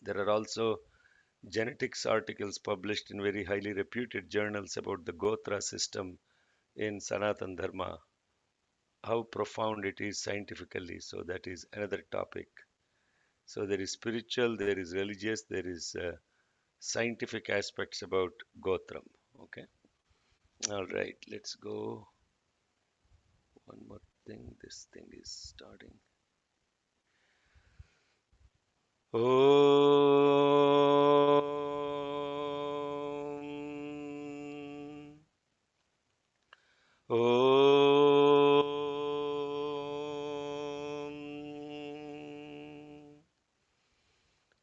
There are also genetics articles published in very highly reputed journals about the Gotra system in Sanatan Dharma, how profound it is scientifically. So that is another topic. So there is spiritual, there is religious, there is scientific aspects about Gotram. Okay. All right. Let's go. One more thing. This thing is starting. Om. Om.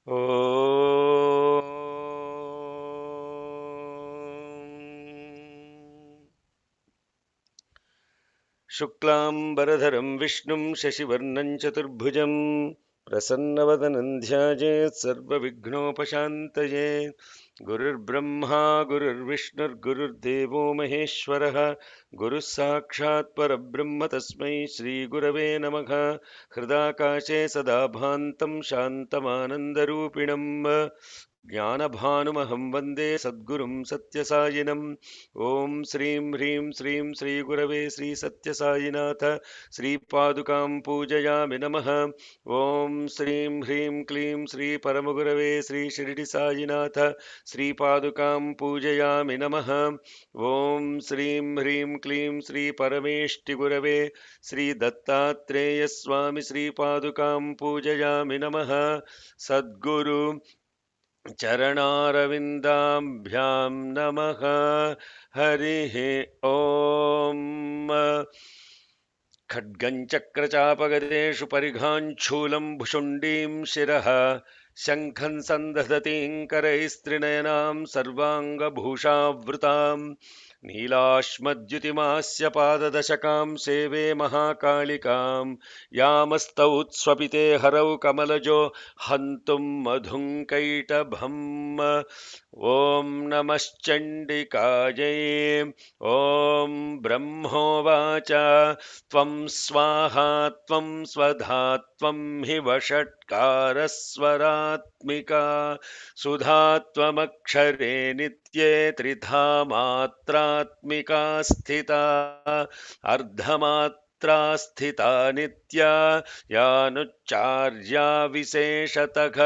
Om. शुक्लाम्बरधरं विष्णुं शशिवर्णं चतुर्भुजं प्रसन्नवदनं ध्यायेत् सर्वविघ्नोपशान्तये गुरुर्ब्रह्मा गुरुर्विष्णुर्गुरुर्देवो महेश्वरः गुरुः साक्षात् परब्रह्म तस्मै श्रीगुरवे नमः हृदाकाशे सदा भान्तं शान्तमानन्दरूपिणम् ज्ञानभानुमहं वन्दे सद्गुरुं सत्यसायिनं ॐ श्रीं ह्रीं श्रीं श्रीगुरवे श्रीसत्यसायिनाथ श्रीपादुकां पूजयामि नमः ॐ श्रीं ह्रीं क्लीं श्रीपरमगुरवे श्रीशिरडिसायिनाथ श्रीपादुकां पूजयामि नमः ॐ श्रीं ह्रीं क्लीं श्रीपरमेष्टिगुरवे श्रीदत्तात्रेयस्वामि श्रीपादुकां पूजयामि नमः सद्गुरु चरणारविन्दाभ्यां नमः हरिः ॐ खड्गं चक्रचापगदेषु परिघाञ्छूलं भुशुण्डीं शिरः शङ्खं सन्दधतीं करैस्त्रिनयनां सर्वाङ्गभूषावृतां नीलाश्मद्युतिमास्य पाददशकां सेवे महाकालिकां यामस्तौ स्वपिते हरौ कमलजो हन्तुं मधुं कैटभम् ॐ नमश्चण्डिकायै ॐ ब्रह्मोवाच त्वं स्वाहा त्वं स्वधा त्वं हि वषट्कारस्वरात्मिका सुधा त्वमक्षरे नित्ये त्रिधा मात्रात्मिका स्थिता अर्धमात्रा स्थिता नित्या यानुच्चार्या विशेषतः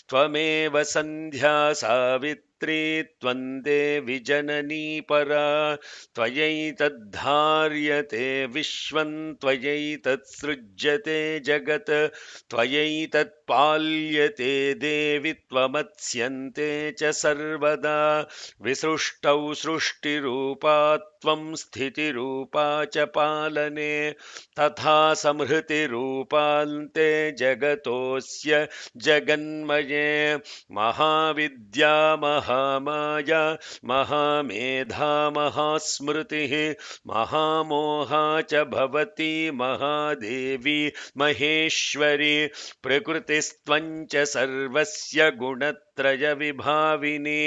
त्वमेव सन्ध्या सावित्री त्वं देवि जननी परा त्वयैतद्धार्यते विश्वं त्वयैतत्सृज्यते जगत् त्वयैतत्पाल्यते देवि त्वमत्स्यन्ते च सर्वदा विसृष्टौ सृष्टिरूपा त्वं स्थितिरूपा च पालने तथा संहृतिरूपान्ते जगतोऽस्य जगन्मये महाविद्या महामाया महामेधा महास्मृतिः महामोहा च भवति महादेवी महेश्वरी प्रकृतिस्त्वं च सर्वस्य गुणत्रयविभाविनी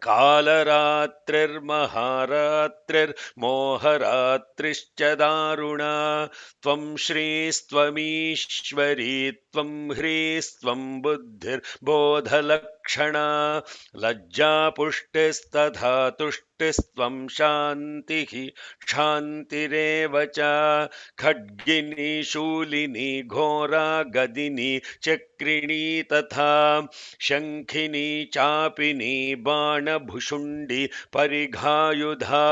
कालरात्रिर्महारात्रिर्मोहरात्रिश्च दारुणा त्वं श्रीस्त्वमीश्वरी त्वं ह्रीस्त्वं बुद्धिर्बोधलक्षणा लज्जापुष्टिस्तथा तुष्टिस्त्वं शान्तिः क्षान्तिरेव च खड्गिनी शूलिनी घोरा गदिनी चक्रिणी तथा शङ्खिनी चापिनी बाणभुशुण्डी परिघायुधा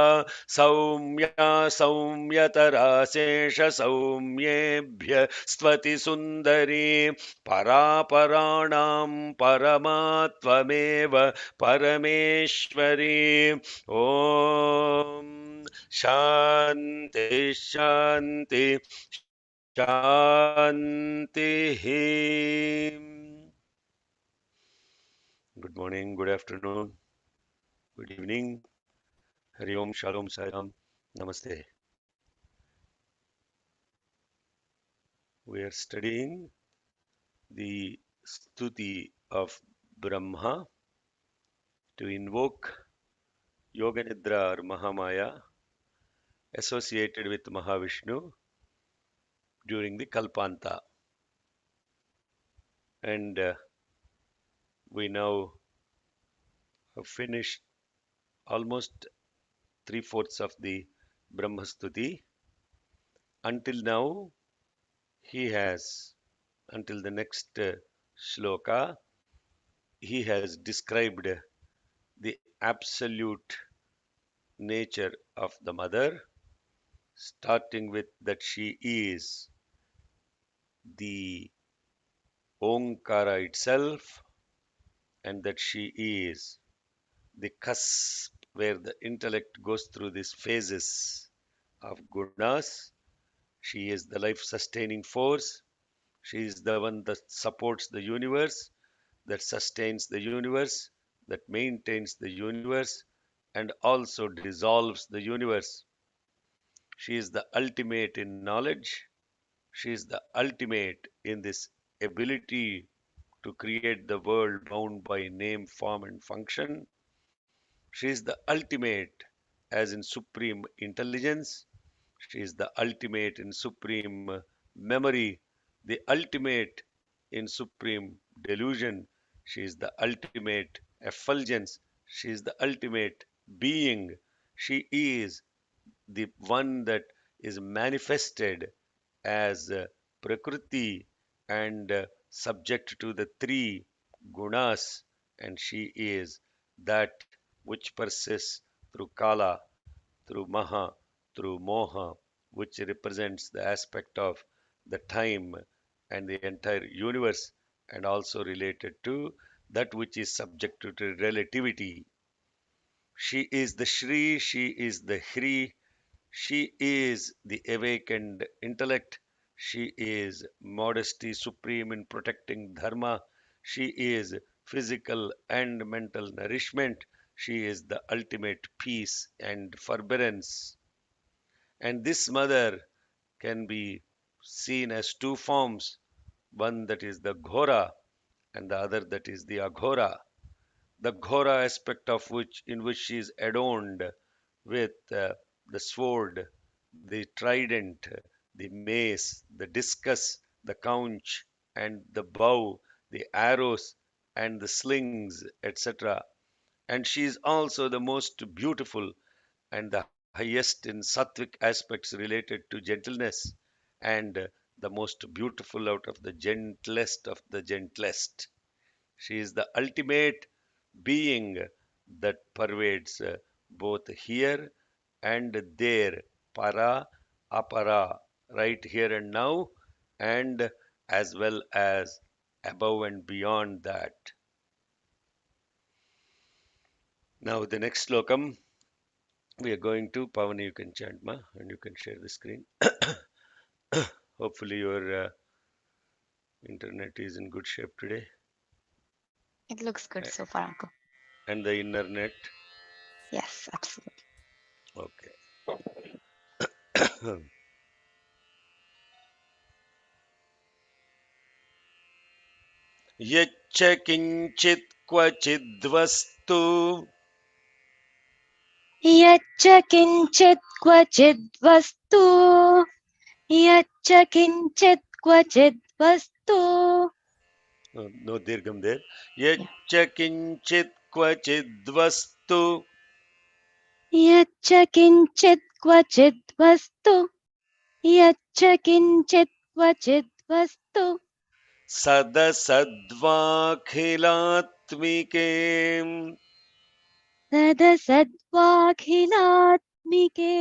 सौम्या सौम्यतरा शेष सौम्येभ्य स्तवति सुन्दरी परापराणां परमा त्वमेव परमेश्वरी ॐ शान्ति शान्ति शान्तिः Good morning, good afternoon, good evening. Hari Om, Shalom, Sairam, Namaste. We are studying the stuti of Brahma to invoke Yoga Nidra or Mahamaya associated with Mahavishnu during the Kalpanta. And we now have finished almost three-fourths of the Brahmastuti. Until now, he has, until the next sloka, he has described the absolute nature of the mother, starting with that she is the Omkara itself, and that she is the cusp where the intellect goes through these phases of gunas. She is the life sustaining force. She is the one that supports the universe, that sustains the universe, that maintains the universe, and also dissolves the universe. She is the ultimate in knowledge. She is the ultimate in this ability to create the world bound by name, form, and function. She is the ultimate as in supreme intelligence. She is the ultimate in supreme memory, the ultimate in supreme delusion. She is the ultimate effulgence. She is the ultimate being. She is the one that is manifested as Prakriti and subject to the three gunas, and she is that which persists through Kala, through Maha, through Moha, which represents the aspect of the time and the entire universe, and also related to that which is subject to relativity. She is the Shri, she is the Hri, she is the awakened intellect. She is modesty supreme in protecting dharma. She is physical and mental nourishment. She is the ultimate peace and forbearance. And this mother can be seen as two forms, one that is the Ghora and the other that is the Aghora. The Ghora aspect of which, in which she is adorned with the sword, the trident, the mace, the discus, the conch, and the bow, the arrows, and the slings, etc. And she is also the most beautiful and the highest in sattvic aspects related to gentleness, and the most beautiful out of the gentlest of the gentlest. She is the ultimate being that pervades both here and there, para, apara, right here and now, and as well as above and beyond that. Now, the next slokam we are going to, Pavani, you can chant ma and you can share the screen. Hopefully, your internet is in good shape today. It looks good so far, Uncle. And the inner net. Yes, absolutely. Okay. यच्च किञ्चित् क्वचिद्वस्तु यच्च किञ्चित् क्वचिद् वस्तु यच्च किञ्चित् क्वचिद् वस्तु no dirgham there. Yeah. यच्च किञ्चित् क्वचिद्वस्तु यच्च किञ्चित् क्वचिद् वस्तु यच्च किञ्चित् क्वचिद् वस्तु सदसद्वाखिलात्मिके सदसद्वाखिलात्मिके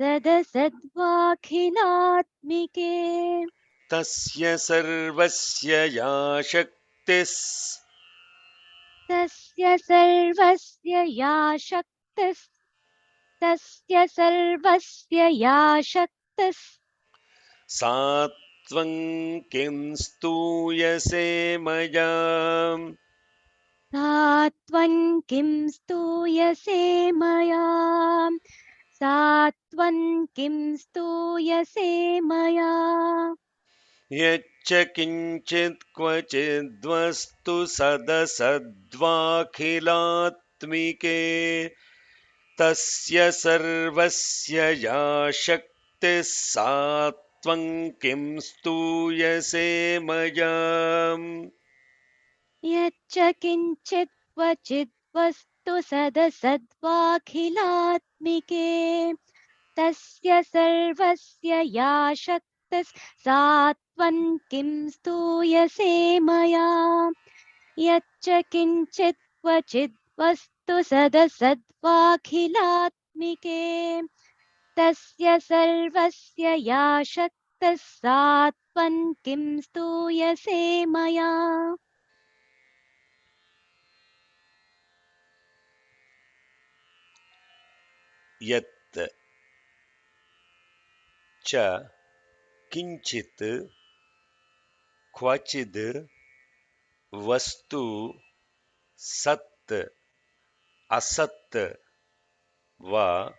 सदसद्वाखिलात्मिके तस्य सर्वस्य या शक्तिः तस्य सर्वस्य या शक्तिस् तस्य सर्वस्य या शक्तिस् सा त्वं किं स्तूयसे मया सा त्वं किं स्तूयसे मया सा त्वं किं स्तूयसे मया यच्च किञ्चित् क्वचिद्वस्तु सदसद्वाखिलात्मिके तस्य सर्वस्य या शक्तिः सा त्वं किं स्तूयसे मया यच्च किञ्चित् क्वचित् वस्तु सदसद्वाखिलात्मिके तस्य सर्वस्य या शक्तिः सा त्वं किं स्तूयसे मया यच्च किञ्चित् क्वचित् वस्तु सदसद्वाखिलात्मिके तस्य सर्वस्य या शक्तिः सा त्वं किं स्तूयसे मया Yat cha kinchit kvachid vastu sat asat va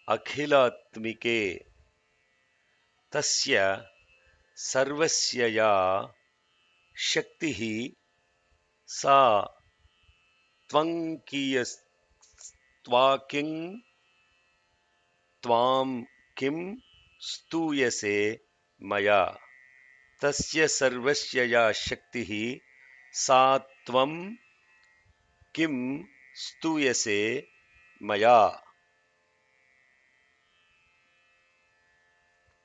akhilatmike tasya sarvasya ya shaktihi sa tvankiyas tvaking tvam kim stuyase maya tasya sarvasya ya shaktihi sa tvam kim stuyase maya.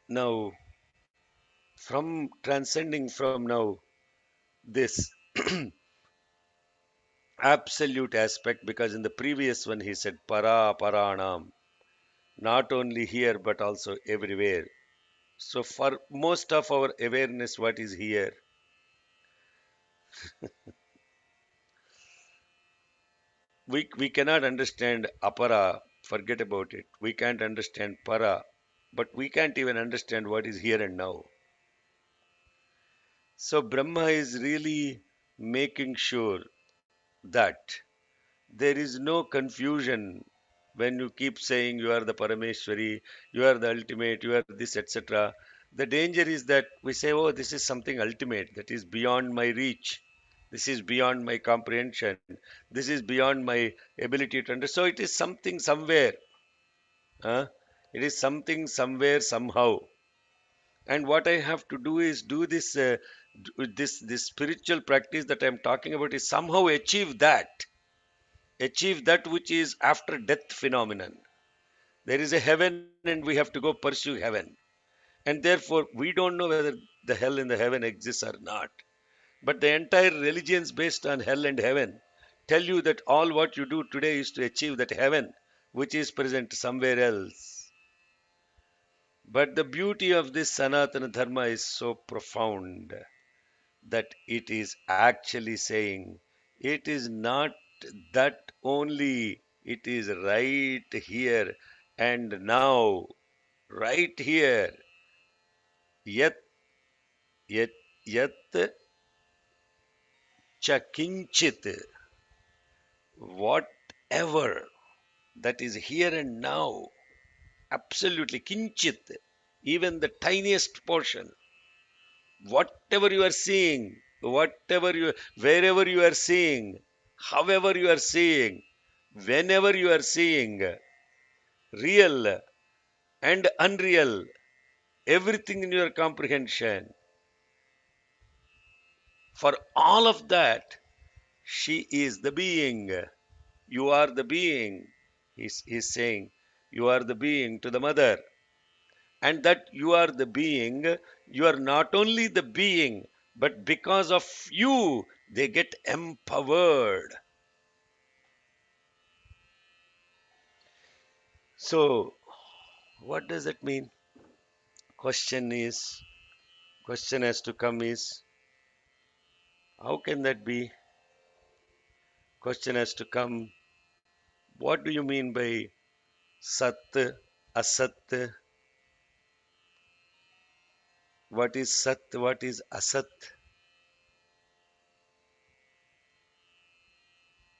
Now, from transcending from now this absolute aspect, because in the previous one he said para paranam, not only here but also everywhere. So for most of our awareness, what is here? We cannot understand apara, forget about it. We can't understand para, but we can't even understand what is here and now. So Brahma is really making sure that there is no confusion when you keep saying you are the Parameshwari, you are the ultimate, you are this, etc. The danger is that we say, oh, this is something ultimate that is beyond my reach. This is beyond my comprehension. This is beyond my ability to understand. So it is something somewhere. Huh? It is something somewhere somehow. And what I have to do is do this, this spiritual practice that I am talking about is somehow achieve that which is after death phenomenon. There is a heaven and we have to go pursue heaven. And therefore, we don't know whether the hell and the heaven exists or not. But the entire religions based on hell and heaven tell you that all what you do today is to achieve that heaven which is present somewhere else. But the beauty of this Sanatana Dharma is so profound that it is actually saying it is not that only, it is right here and now, right here. Yat, yat, yat cha kinchit, whatever that is here and now, absolutely kinchit, even the tiniest portion, whatever you are seeing, wherever you are seeing, however you are seeing, whenever you are seeing, real and unreal, everything in your comprehension, for all of that, she is the being. You are the being. He's saying, you are the being to the mother. And that you are the being, you are not only the being, but because of you, they get empowered. So, what does that mean? Question is, question has to come is, how can that be? Question has to come, what do you mean by Sat, Asat? What is Sat? What is Asat?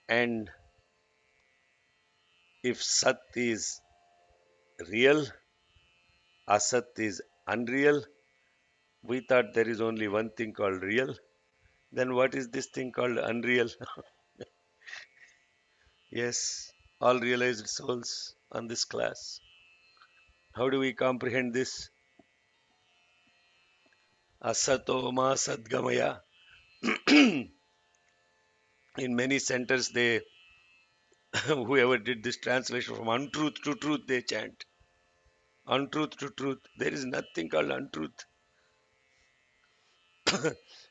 And if Sat is real, Asat is unreal, we thought there is only one thing called real. Then what is this thing called unreal? Yes, all realized souls on this class. How do we comprehend this? Asato ma sadgamaya. In many centers, they whoever did this translation from untruth to truth, they chant untruth to truth. There is nothing called untruth.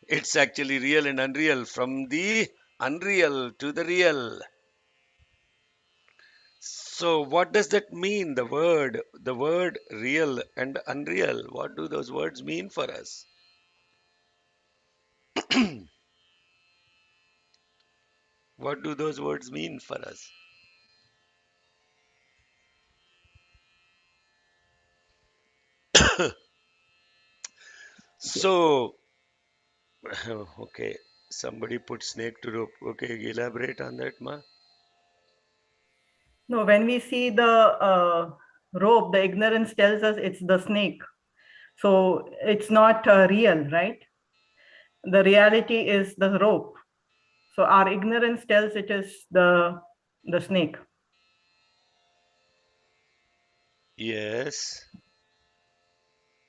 It's actually real and unreal, from the unreal to the real. So what does that mean? The word real and unreal. What do those words mean for us? What do those words mean for us? So, okay, somebody put snake to rope. Okay, elaborate on that, ma. No, when we see the rope, the ignorance tells us it's the snake. So it's not real, right? The reality is the rope. So our ignorance tells it is the snake. Yes.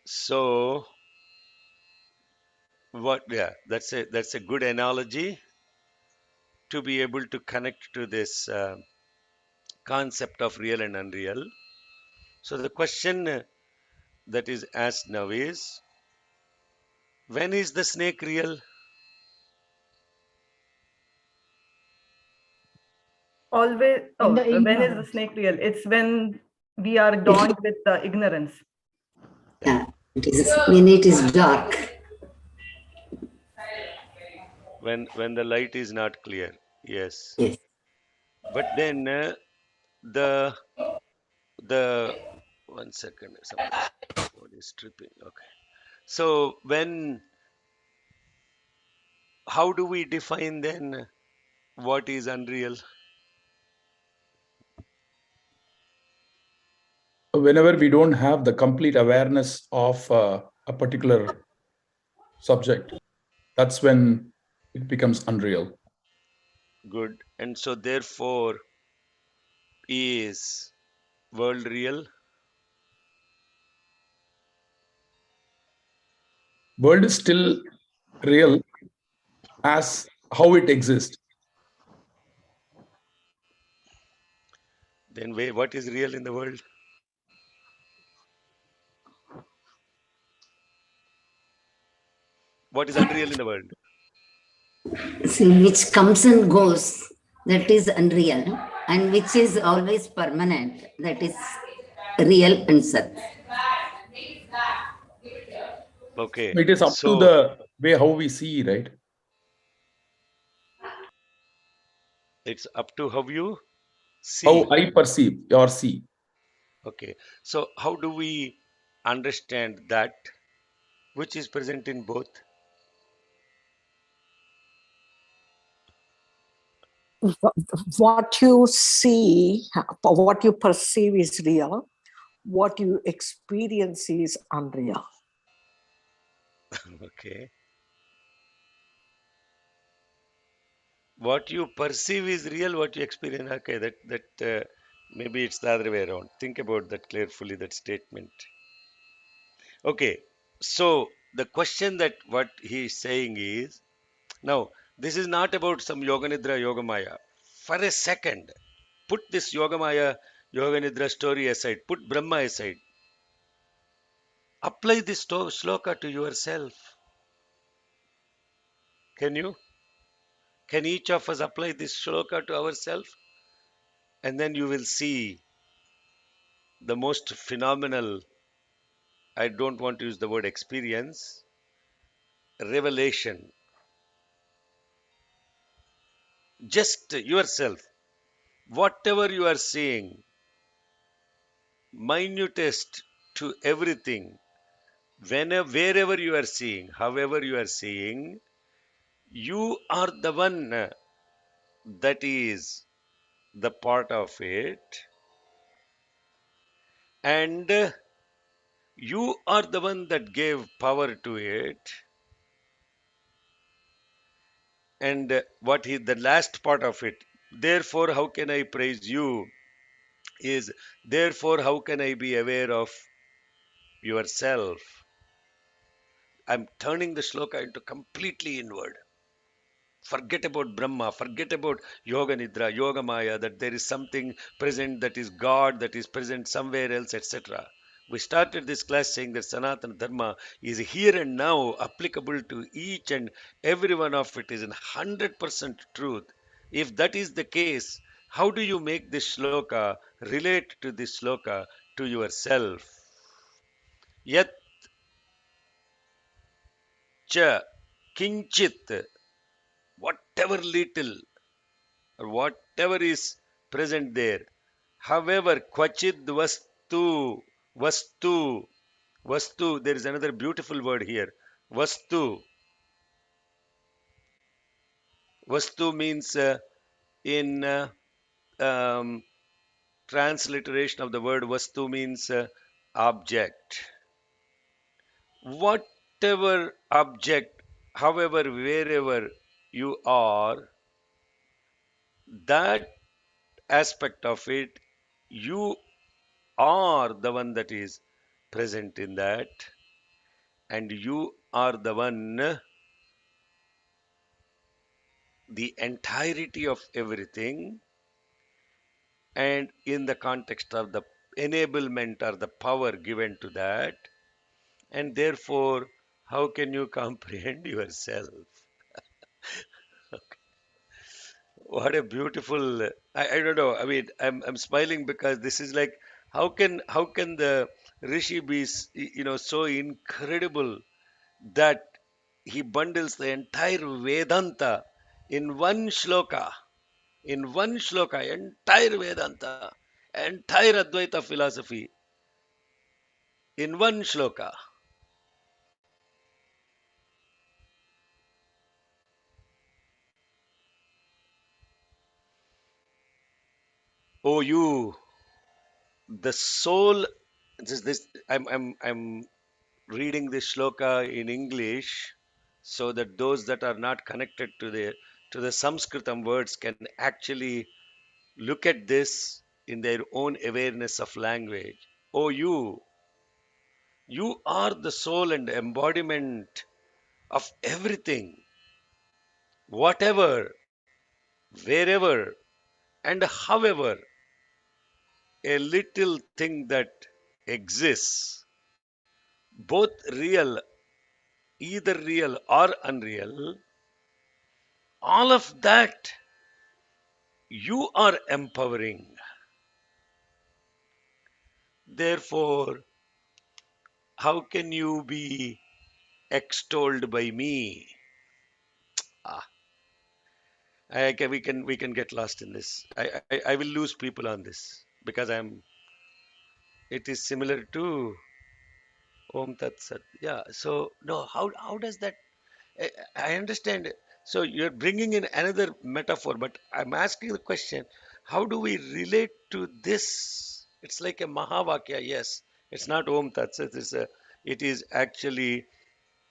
So, what? Yeah, that's a good analogy to be able to connect to this concept of real and unreal. So the question that is asked now is, when is the snake real? Always. In Oh, the when is the ignorance. snake real? It's when we are dawned with the ignorance. Yeah, it is when it is dark. When the light is not clear. Yes. Yes. But then the the one second, somebody is tripping. Okay. So how do we define then what is unreal? Whenever we don't have the complete awareness of a particular subject, that's when it becomes unreal. Good. And so therefore, is world real? World is still real as how it exists. Then what is real in the world? What is unreal in the world? See, which comes and goes, that is unreal, and which is always permanent, that is real and Sat. Okay. It is up to So the way how we see, right? it's up to how you How see. I perceive or see. Okay. So how do we understand that which is present in both? What you see, what you perceive is real. What you experience is unreal. Okay. What you perceive is real, what you experience. Okay, that maybe it's the other way around. Think about that carefully, that statement. Okay. So the question that what he is saying is, now this is not about some yoga nidra, yoga maya. For a second, put this yoga maya, yoga nidra story aside, put Brahma aside. Apply this sloka to yourself. Can you? Can each of us apply this sloka to ourselves? And then you will see the most phenomenal, I don't want to use the word experience, revelation. Just yourself. Whatever you are seeing, minutest to everything, wherever you are seeing, however you are seeing, you are the one that is the part of it, and you are the one that gave power to it. And what is the last part of it? Therefore, how can I praise you? Is therefore, how can I be aware of yourself? I'm turning the sloka into completely inward. Forget about Brahma, forget about Yoga Nidra, Yoga Maya, that there is something present that is God, that is present somewhere else, etc. We started this class saying that Sanatana Dharma is here and now, applicable to each and every one of it, is in 100% truth. If that is the case, how do you make this shloka relate to this shloka to yourself? Yat cha kinchit, whatever little or whatever is present there. However, kvachid vastu, there is another beautiful word here. Vastu. Vastu means in transliteration of the word vastu means object. Whatever object, however, wherever you are, that aspect of it, you are the one that is present in that, and you are the one, the entirety of everything, and in the context of the enablement or the power given to that, and therefore, how can you comprehend yourself? What a beautiful, I don't know. I mean, I'm smiling because this is like, how can the Rishi be so incredible that he bundles the entire Vedanta in one shloka, entire Vedanta, entire Advaita philosophy in one shloka. Oh, you, the soul. This I'm reading this shloka in English so that those that are not connected to the Sanskritam words can actually look at this in their own awareness of language. Oh, you are the soul and embodiment of everything, whatever, wherever, and however a little thing that exists, both real, either real or unreal, all of that you are empowering. Therefore, how can you be extolled by me? Ah, we can get lost in this. I will lose people on this because it is similar to Om Tat Sat. Yeah. So no, how does that? I understand. So you're bringing in another metaphor, but I'm asking the question: how do we relate to this? It's like a Mahavakya. Yes, it's not Om Tat Sat. It is actually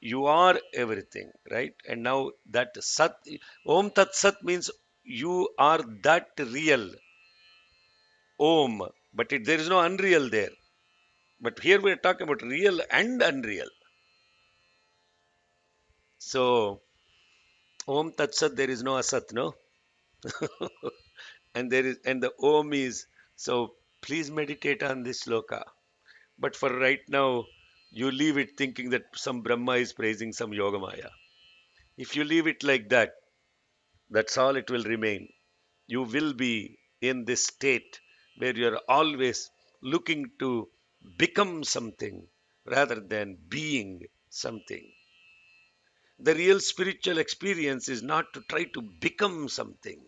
you are everything, right? And now that Sat, Om Tat Sat means you are that real Om, but there is no unreal there. But here we're talking about real and unreal. So Om Tat Sat, there is no Asat, no? And the Om is, so please meditate on this sloka. But for right now, you leave it thinking that some Brahma is praising some Yogamaya. If you leave it like that, that's all it will remain. You will be in this state where you're always looking to become something rather than being something. The real spiritual experience is not to try to become something.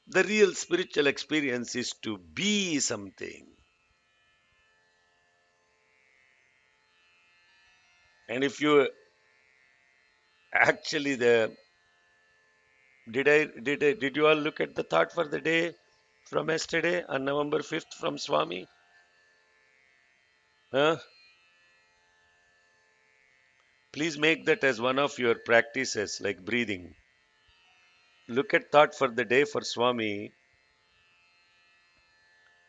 The real spiritual experience is to be something. And if you actually did you all look at the thought for the day from yesterday on November 5th from Swami? Huh? Please make that as one of your practices, like breathing. Look at thought for the day for Swami,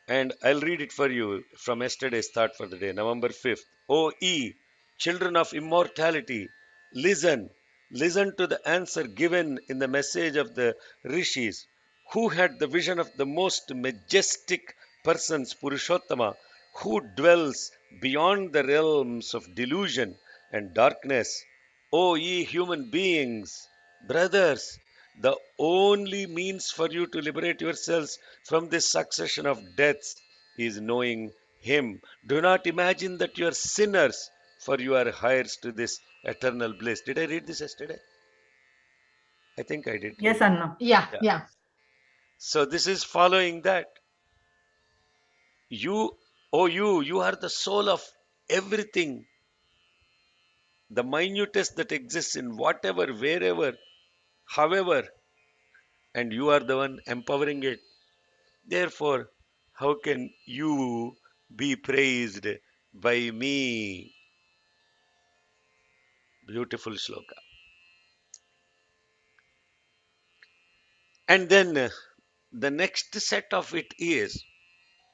and I'll read it for you from yesterday's thought for the day, November 5th. O ye, children of immortality, listen. Listen to the answer given in the message of the rishis, who had the vision of the most majestic persons, Purushottama, who dwells beyond the realms of delusion and darkness. O ye human beings, brothers, the only means for you to liberate yourselves from this succession of deaths is knowing Him. Do not imagine that you are sinners, for you are heirs to this eternal bliss. Did I read this yesterday? I think I did read Yes, it. Anna. Yeah, Yeah. yeah. So this is following that. You, oh you are the soul of everything, the minutest that exists in whatever, wherever, however, and you are the one empowering it. Therefore, how can you be praised by me? Beautiful shloka. And then the next set of it is,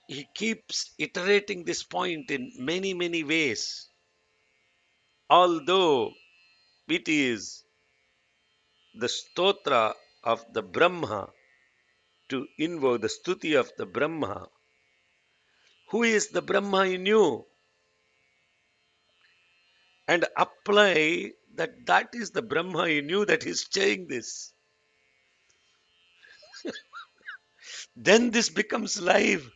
he keeps iterating this point in many, many ways. Although it is the stotra of the Brahma to invoke the stuti of the Brahma, who is the Brahma in you, and apply that that is the Brahma in you that is saying this. Then this becomes live.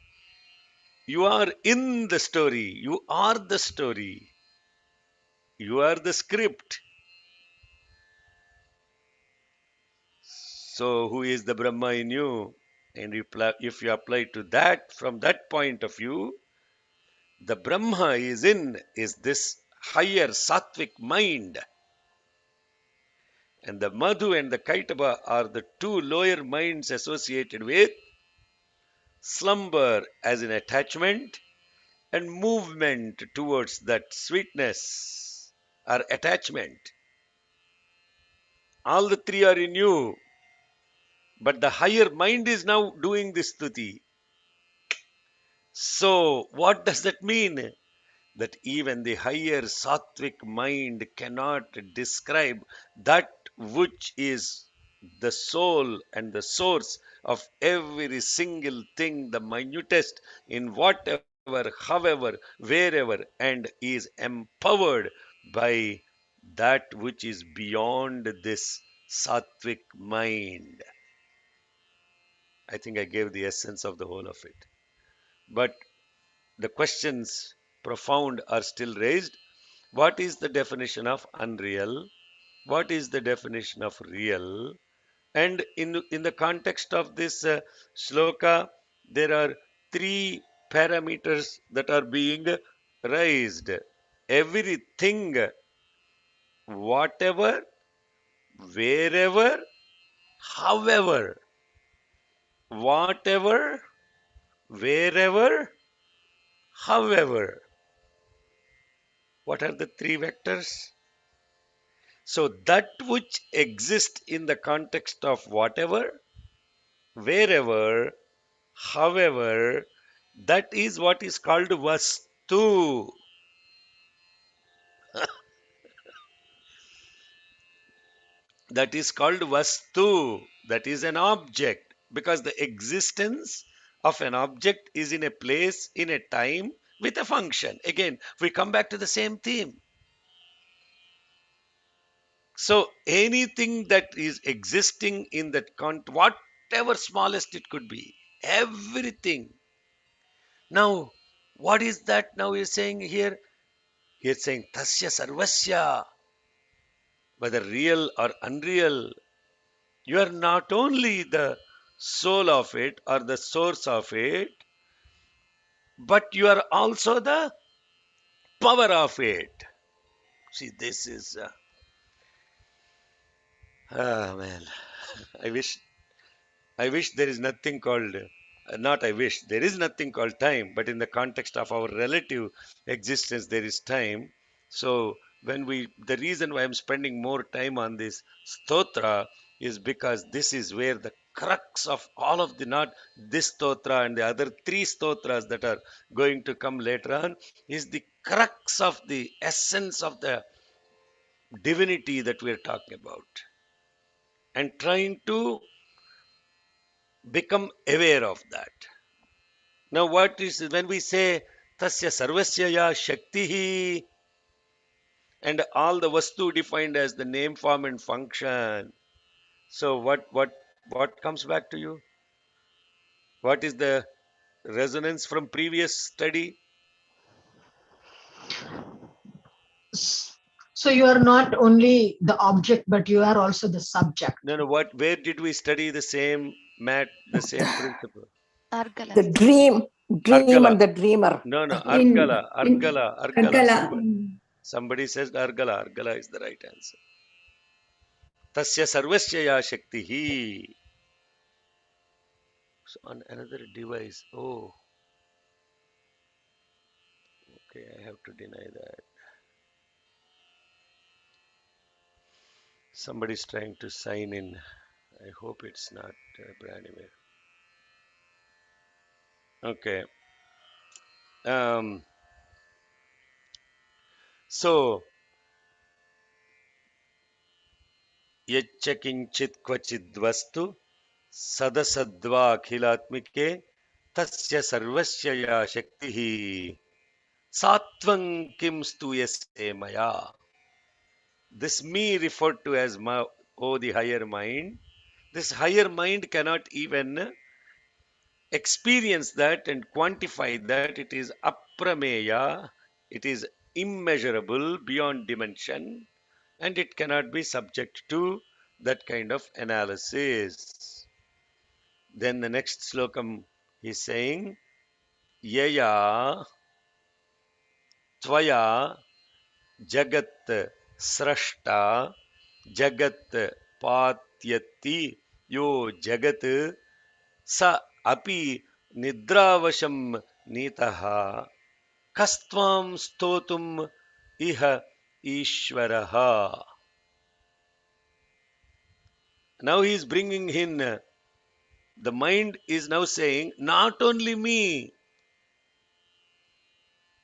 You are in the story. You are the story. You are the script. So, who is the Brahma in you? And if you apply to that from that point of view, the Brahma is this higher sattvic mind. And the Madhu and the Kaitaba are the two lower minds associated with slumber as an attachment and movement towards that sweetness or attachment. All the three are in you, but the higher mind is now doing this stuti. So, what does that mean? That even the higher sattvic mind cannot describe that which is the soul and the source of every single thing, the minutest in whatever, however, wherever, and is empowered by that which is beyond this sattvic mind. I think I gave the essence of the whole of it. But the questions profound are still raised. What is the definition of unreal? What is the definition of real? And in the context of this sloka, there are three parameters that are being raised. Everything, whatever, wherever, however. Whatever, wherever, however. What are the three vectors? So that which exists in the context of whatever, wherever, however, that is what is called vastu. That is called vastu. That is an object, because the existence of an object is in a place, in a time, with a function. Again, we come back to the same theme. So anything that is existing in that whatever smallest it could be, everything. Now, what is that now you're saying here? You're saying tasya sarvasya, whether real or unreal. You are not only the soul of it or the source of it, but you are also the power of it. See, this is, man, I wish there is nothing called, not I wish, there is nothing called time, but in the context of our relative existence, there is time. So, the reason why I'm spending more time on this stotra is because this is where the crux of all of the, not this stotra and the other three stotras that are going to come later on, is the crux of the essence of the divinity that we are talking about, and trying to become aware of that. Now, what is when we say tasya sarvasya ya shaktihi, and all the vastu defined as the name, form, and function? So, what comes back to you? What is the resonance from previous study? So you are not only the object, but you are also the subject. No, no. Where did we study the same the same principle? The dream Argala. and the dreamer. No, no. In, Argala. Somebody says Argala. Argala is the right answer. Tasya sarvasya ya shaktihi. So on another device. Oh, okay. I have to deny that. Somebody's trying to sign in. I hope it's not Branimir. Okay. So, yachkinchit kvachid vastu sadasadva akhilatmike tasya sarvasya ya shaktihi satvam kim stuyase maya. This me referred to as the higher mind. This higher mind cannot even experience that and quantify that. It is aprameya, it is immeasurable beyond dimension, and it cannot be subject to that kind of analysis. Then the next slokam is saying, Yaya Tvaya Jagat Srashta Jagat Patyati Yo Jagat Sa Api Nidravasham Nitaha Kastvam Stotum Iha Ishvaraha. Now he is bringing in, the mind is now saying, not only me,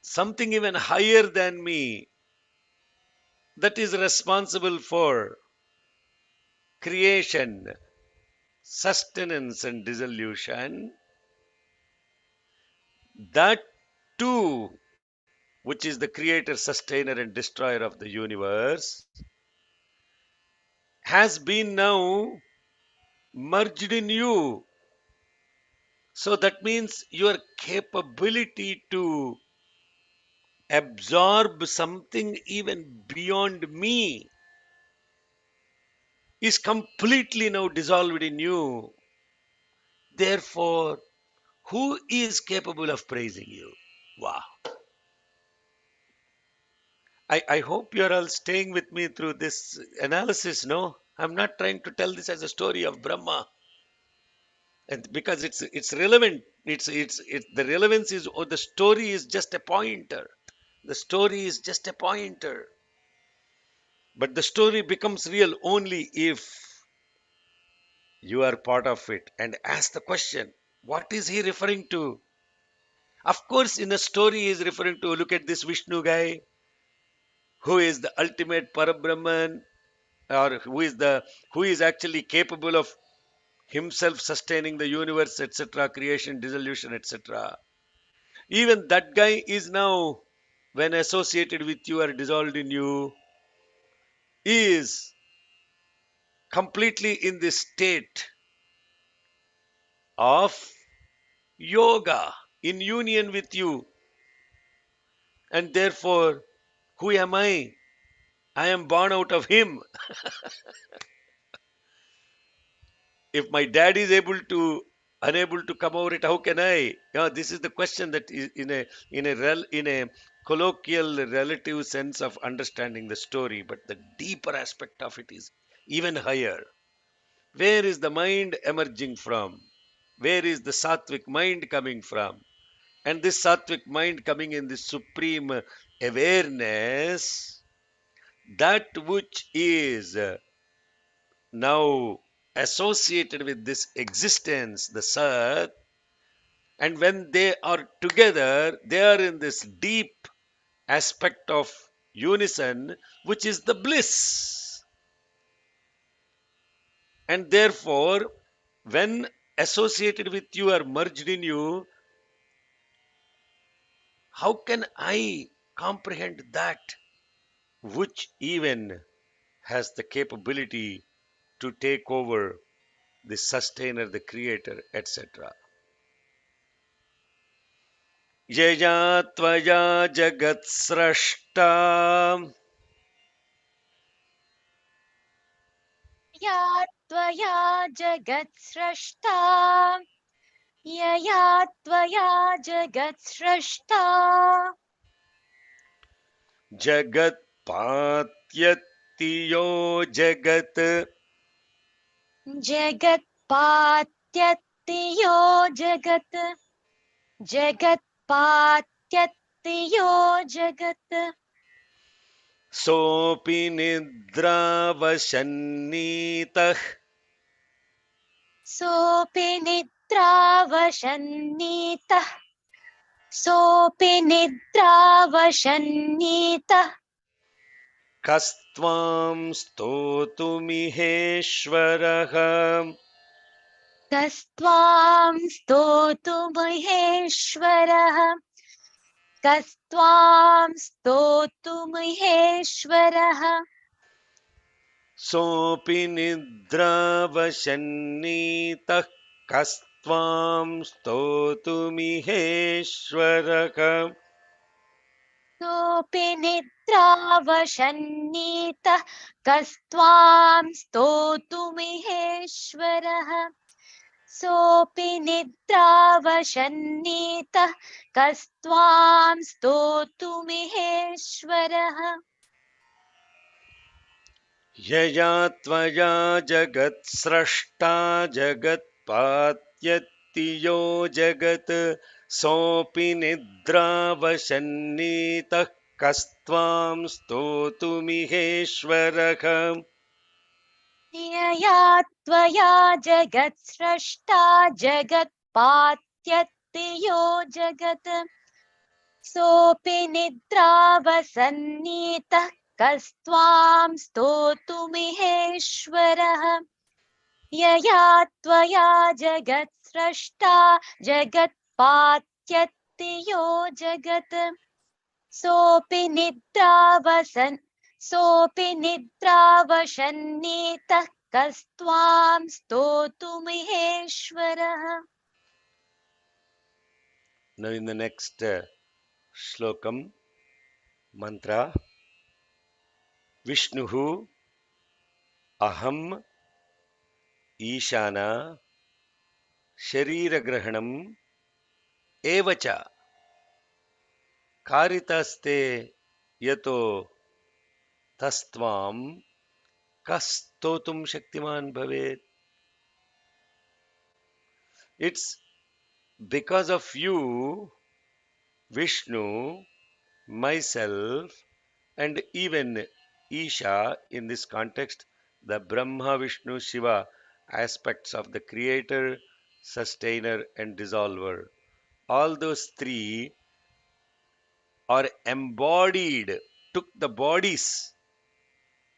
something even higher than me that is responsible for creation, sustenance, and dissolution. That too, which is the creator, sustainer, and destroyer of the universe, has been now merged in you. So that means your capability to absorb something even beyond me is completely now dissolved in you. Therefore, who is capable of praising you? Wow. I hope you're all staying with me through this analysis, no? I'm not trying to tell this as a story of Brahma. And because it's relevant. It's the relevance is, or the story is just a pointer. The story is just a pointer. But the story becomes real only if you are part of it and ask the question, what is he referring to? Of course, in a story, he is referring to, look at this Vishnu guy, who is the ultimate Parabrahman, or who is actually capable of himself sustaining the universe, etc., creation, dissolution, etc. Even that guy is now, when associated with you or dissolved in you, is completely in this state of yoga, in union with you. And therefore, who am I? I am born out of him. If my dad is unable to come over it, how can I? Yeah, this is the question that is in a colloquial relative sense of understanding the story, but the deeper aspect of it is even higher. Where is the mind emerging from? Where is the sattvic mind coming from? And this sattvic mind coming in this supreme awareness, that which is now associated with this existence, the Sat, and when they are together, they are in this deep aspect of unison, which is the bliss. And therefore, when associated with you or merged in you, how can I comprehend that which even has the capability to take over the sustainer, the creator, etc. Yaya tvaya jagat srashta या त्वया जगत्स्रष्टा यया त्वया जगत्स्रष्टा jagat patyatiyo jagat जगत्पात्यत्ति यो जगत् जगत्पात्यत्ति यो जगत् sopi nidravasannitah सोऽपि निद्रावशन्नीतः सोऽपि निद्रावशन्नीतः kastvam stotumiheshwarah. कस्त्वां स्तोतुमहेश्वरः कस्त्वां स्तोतुमहेश्वरः सोऽपि निद्रावशन्नीतः कस्त्वां स्तोतुमिहेश्वरः. सोऽपि निद्रावशन्नीतः कस्त्वां स्तोतुमिहेश्वरः सोऽपि निद्रावशन्नीतः कस्त्वां स्तोतुमिहेश्वरः यया त्वया जगत्स्रष्टा जगत्पात्यत्ति यो जगत् सोऽपि निद्रावशन्नीतः कस्त्वां स्तोतुमिहेश्वरः. यया त्वया जगत्स्रष्टा जगत्पात्यत्ति यो जगत् सोऽपि निद्रावसन्नीतः कस्त्वां स्तोतुमिहेश्वरः यया त्वया जगत्स्रष्टा जगत्पात्यत्ति यो जगत् सोऽपि निद्रावशन्नीतः कस्त्वां स्तोतुमिहेश्वरः. Now in the next shlokam, mantra, Vishnuhu aham ishana shariragrahanam evacha karitaste yato tastvam kastotum shaktiman bhavet. It's because of you, Vishnu, myself, and even Isha in this context, the Brahma, Vishnu, Shiva aspects of the creator, sustainer, and dissolver. All those three are embodied, took the bodies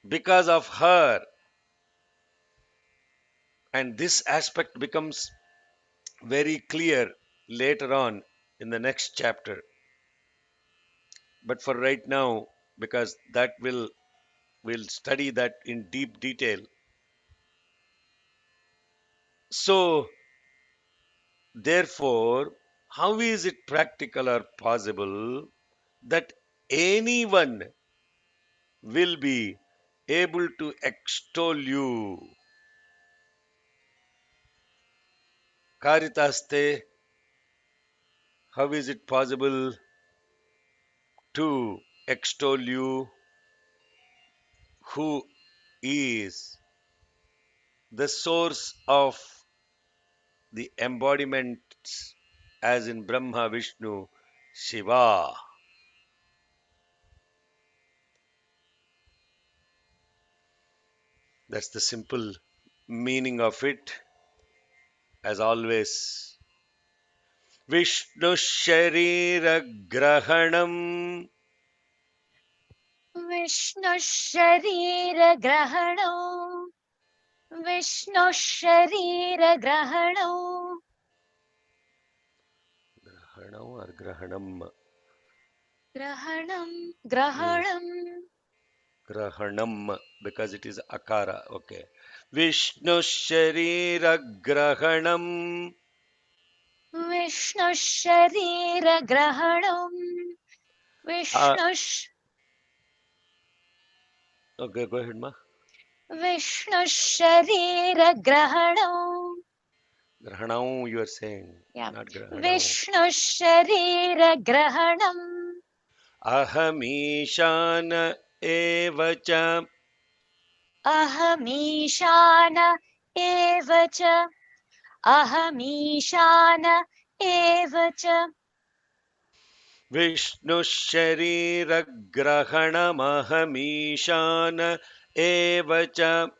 because of her. And this aspect becomes very clear later on in the next chapter. But for right now, because that we'll study that in deep detail. So therefore, how is it practical or possible that anyone will be able to extol you? Karitaste, how is it possible to extol you who is the source of the embodiments as in Brahma, Vishnu, Shiva? That's the simple meaning of it. As always, Vishnu Sharira Grahanam विष्णुः शरीरग्रहणो विष्णुः शरीरग्रहणो Grahanam or Grahanam? ग्रहणं Grahanam, because it is akara. Okay. Vishnu Sharira Grahanam. विष्णुः शरीरग्रहणं विष्णुः Okay, go ahead, ma. विष्णुः शरीरग्रहणं Grahanam, you are saying, Yeah. not Grahanam. विष्णुः शरीरग्रहणं Ahamishana evacha. अहमीशान एव च अहमीशान एव च Vishnu Sharira Grahanam Ahamishana evacha.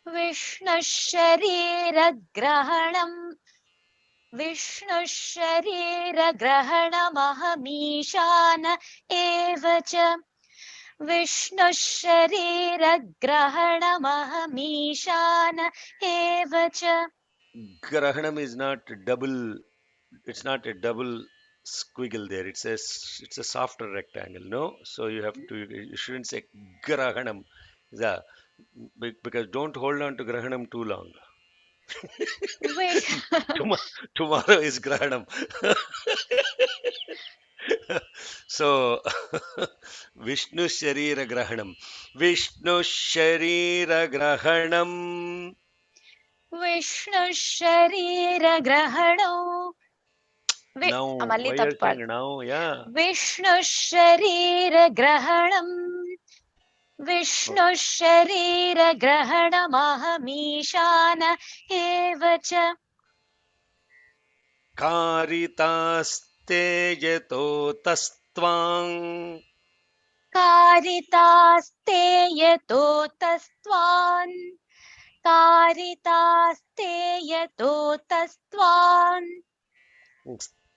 विष्णुः शरीरग्रहणं विष्णुः शरीरग्रहणमहमीशान एव च विष्णुः शरीरग्रहणमहमीशान एव च Grahanam is not double, it's not a double squiggle there. It's a softer rectangle, no? So you shouldn't say Grahanam. Yeah, because don't hold on to Grahanam too long. Wish- Tomorrow is Grahanam. So Vishnu Sharira Grahanam. Vishnu Sharira Grahanam. विष्णुः शरीरग्रहणो Now, Malli why are you तत्पर saying now? Yeah. विष्णुः शरीरग्रहणं विष्णुः शरीरग्रहणमहमीशान एव च कारितास्ते यतो तस्त्वां कारितास्ते यतोतस्त्वान् कारितास्ते यतोतस्त्वान्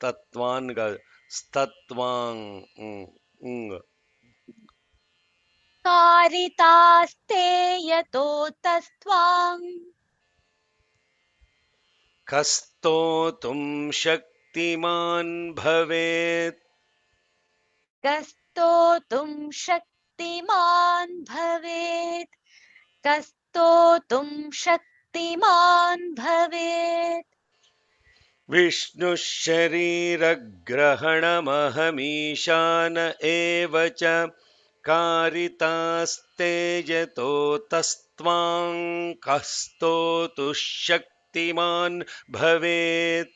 तत्वान् स्तत्वां कारितास्ते यतोतस्त्वान् कस्तोतुं शक्तिमान् भवेत् कस्तोतुं शक्तिमान् भवेत् कस्तोतुं शक्तिमान् भवेत् विष्णुः शरीरग्रहणमहमीशान एव च कारितास्ते यतो तस्त्वां कस्तोतुः शक्तिमान् भवेत्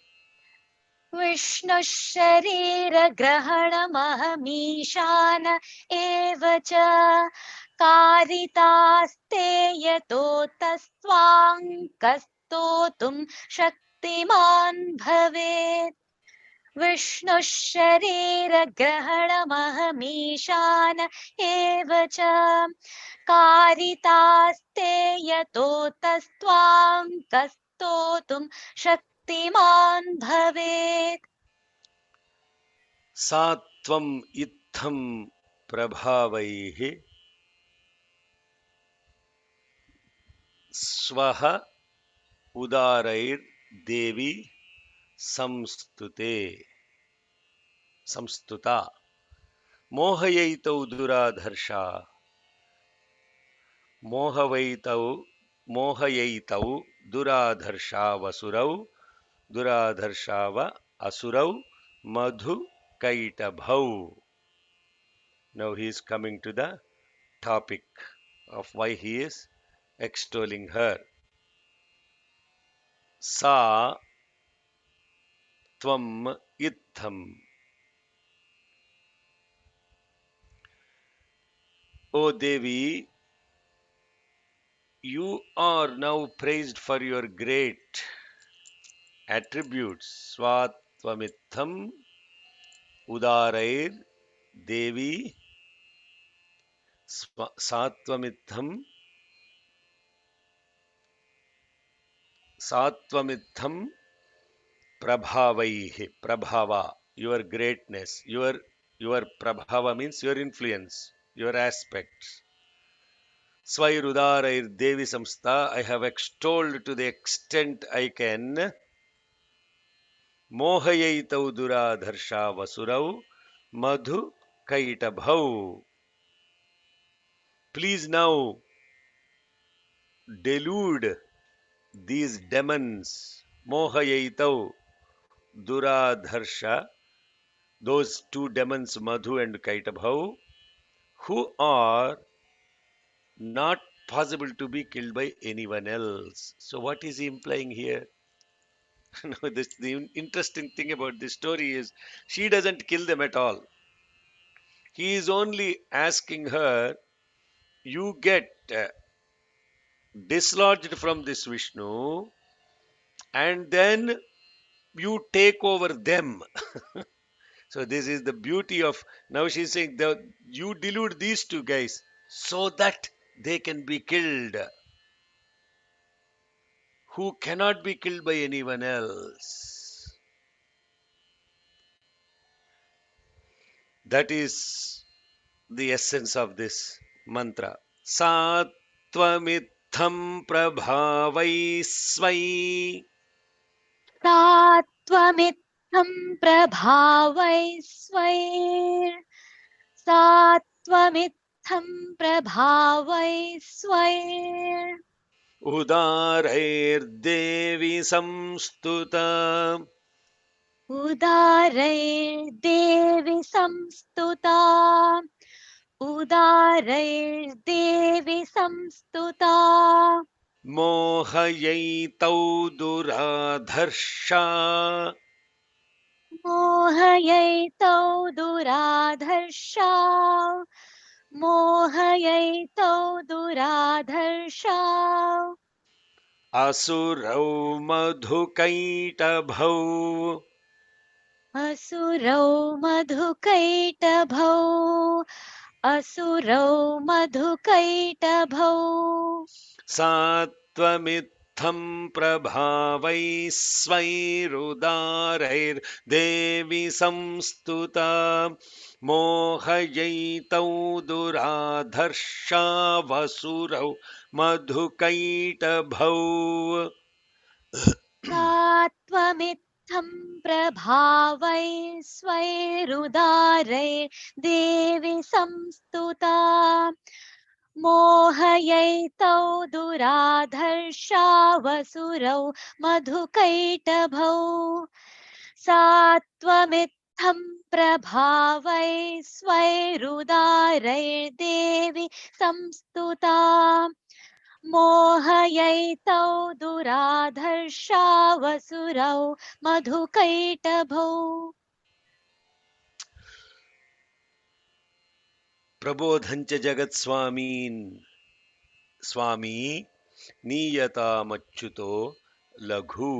विष्णुः शरीरग्रहणमहमीशान एव च कारितास्ते यतोतस्त्वां कस्तोतुं शक्तिमान् भवेत् विष्णुः शरीरग्रहणमहमीशान एव च कारितास्ते यतोतस्त्वां कस्तोतुं शक्तिमान् भवेत् सात्वम् इत्थं प्रभावैः स्वः उदारैर्देवी संस्तुता मोहयैतौ दुराधर्षा मोहयैतौ दुराधर्षाव असुरौ मधुकैटभौ. Now he is coming to the topic of why he is extolling her. Sa tvam itham. O Devi, you are now praised for your great attributes. Svatvamitham udarair Devi satvamitham prabhava, your greatness, your prabhava means your influence. your aspects. Svairudarair Devi Samstha, I have extolled to the extent I can. Mohayaitau Duradharsha Vasurau Madhu Kaitabhau. Please now delude these demons. Mohayaitau Duradharsha, those two demons Madhu and Kaitabhau, who are not possible to be killed by anyone else. So what is he implying here? The interesting thing about this story is she doesn't kill them at all. He is only asking her, you get dislodged from this Vishnu and then you take over them. So this is the beauty of, now she's saying, you delude these two guys so that they can be killed, who cannot be killed by anyone else. That is the essence of this mantra. Satvamitham prabhavai svai. सात्वमित्थं प्रभावै स्वैर् सात्वमित्थं प्रभावै स्वैर् उदारैर्देवी संस्तुता. उदारैर्देवि संस्तुता उदारैर्देवि संस्तुता मोहयैतौ दुराधर्षा. मोहयैतौ दुराधर्षा मोहयैतौ दुराधर्षा असुरौ मधुकैटभौ. असुरौ मधुकैटभौ असुरौ मधुकैटभौ सात्वमित्थं प्रभावै स्वैरुदारैर्देवी संस्तुता. मोहयैतौ दुराधर्षावसुरौ मधुकैटभौ. सात्वमित्थं प्रभावै स्वैरुदारैर्देवि संस्तुता मोहयैतौ दुराधर्षावसुरौ मधुकैटभौ सात्वमित्थं प्रभावै स्वैरुदारैर्देवि संस्तुता मोहयैतौ दुराधर्षावसुरौ मधुकैटभौ. प्रबोधञ्च जगत्स्वामीन् स्वामी नीयतामच्युतो लघु.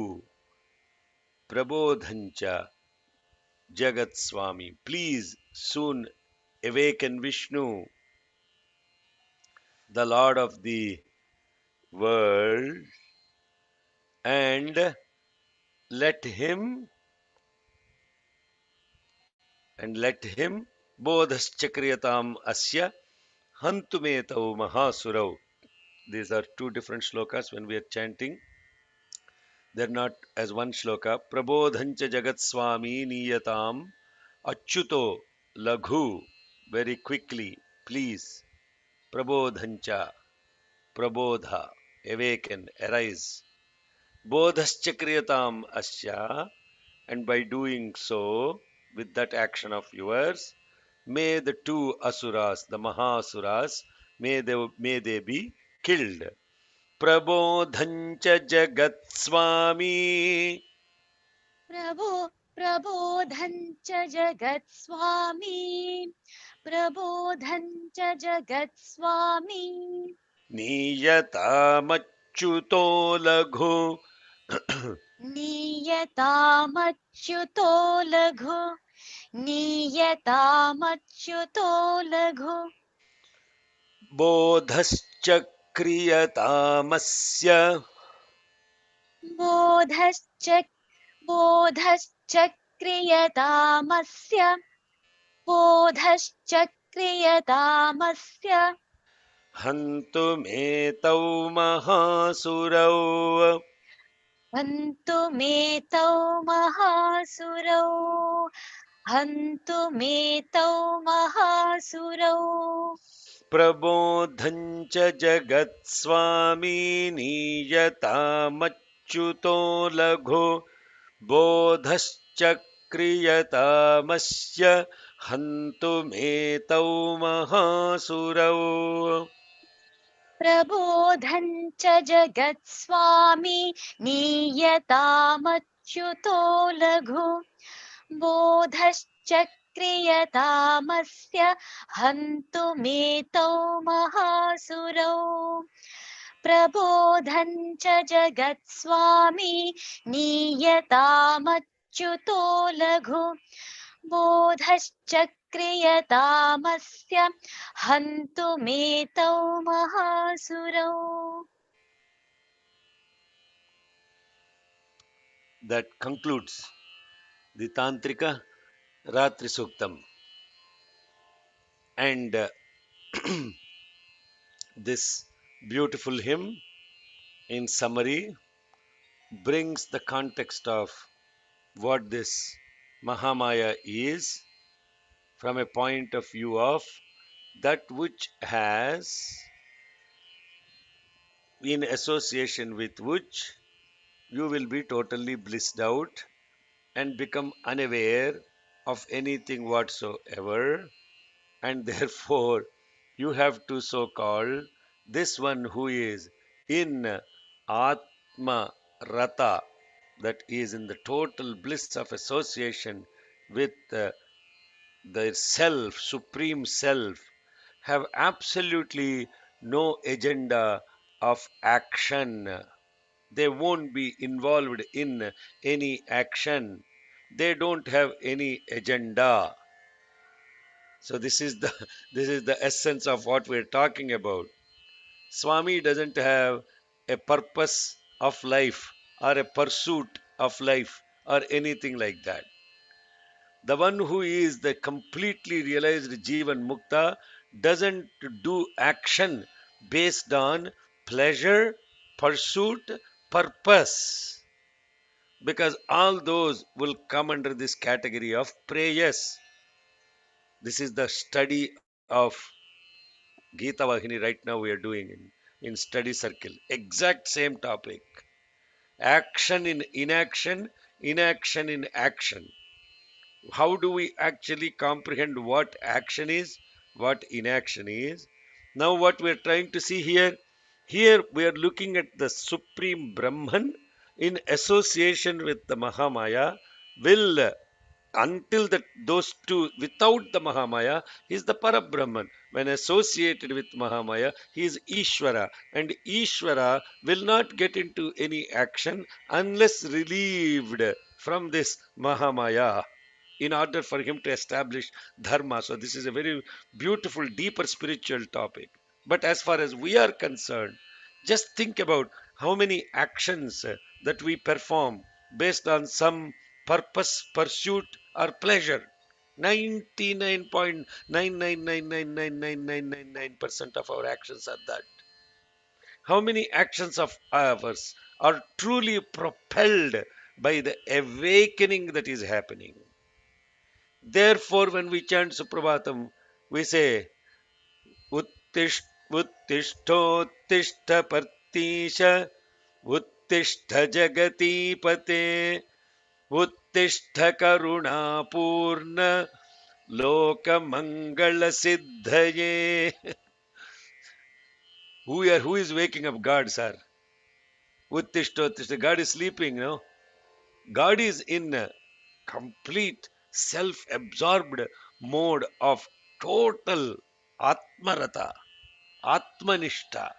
Prabodhancha Jagat Swami. Please soon awaken Vishnu, the Lord of the world, and let him bodhaschakriyatam asya hantumetau mahasurav. These are two different slokas when we are chanting. They're not as one sloka. Prabodhancha Jagat Swami Niyatam Achyuto Laghu. Very quickly, please. Prabodhancha, Prabodha, awaken, arise. Bodhaschakriyatam Asya, and by doing so, with that action of yours, may the two asuras, the Mahasuras, may they be killed. Prabodhancha Jagat Swami. प्रबोधञ्च जगत्स्वामी प्रबोधञ्च जगत्स्वामी Niyataamachyuto laghu. नीयतामच्युतो लघु नीयतामच्युतो लघु Bodhaschakriyatamasya. बोधश्च बोधश्चक्रियतामस्य बोधश्चक्रियतामस्य क्रियतामस्य हन्तुमेतौ महासुरौ हन्तुमेतौ महासुरौ हन्तुमेतौ महासुरौ प्रबोधञ्च जगत्स्वामी नीयतामच्युतो लघो बोधश्च क्रियतामस्य हन्तुमेतौ महासुरौ प्रबोधं च जगत्स्वामी नीयतामच्युतो लघु बोधश्च क्रियतामस्य हन्तुमेतौ महासुरौ प्रबोधं च जगत्स्वामी नीयतामच्युतो लघु बोधश्च क्रियतामस्य हन्तुमेतौ महासुरौ. That concludes the Tantrika Ratri Suktam. And this beautiful hymn, in summary, brings the context of what this Mahamaya is from a point of view of that which has, in association with which, you will be totally blissed out and become unaware of anything whatsoever, and therefore you have to so call this one who is in Atma Rata, that is in the total bliss of association with the self, supreme self, have absolutely no agenda of action. They won't be involved in any action. They don't have any agenda. So this is the this is the essence of what we're talking about. Swami doesn't have a purpose of life or a pursuit of life or anything like that. The one who is the completely realized Jivan Mukta doesn't do action based on pleasure, pursuit, purpose, because all those will come under this category of prayers. This is the study of Gita Vahini right now we are doing in study circle. Exact same topic. Action in inaction, inaction in action. How do we actually comprehend what action is, what inaction is? Now what we are trying to see here we are looking at the Supreme Brahman in association with the Mahamaya will, until that those two, without the Mahamaya, he is the Parabrahman. When associated with Mahamaya, he is Ishvara, and Ishvara will not get into any action unless relieved from this Mahamaya in order for him to establish dharma. So this is a very beautiful, deeper spiritual topic. But as far as we are concerned, just think about how many actions that we perform based on some purpose, pursuit, or pleasure. 99.999999999% of our actions are that. How many actions of ours are truly propelled by the awakening that is happening? Therefore, when we chant Suprabhatam, we say, Uttish, Uttishtottishta Partisha, Uttishta Jagatipate, Uttishta Karuna Purna, Loka Mangala Siddhaye. Who is waking up God, sir? Uttishtottishta. God is sleeping, no? God is in a complete self-absorbed mode of total Atmarata, Atmanishta.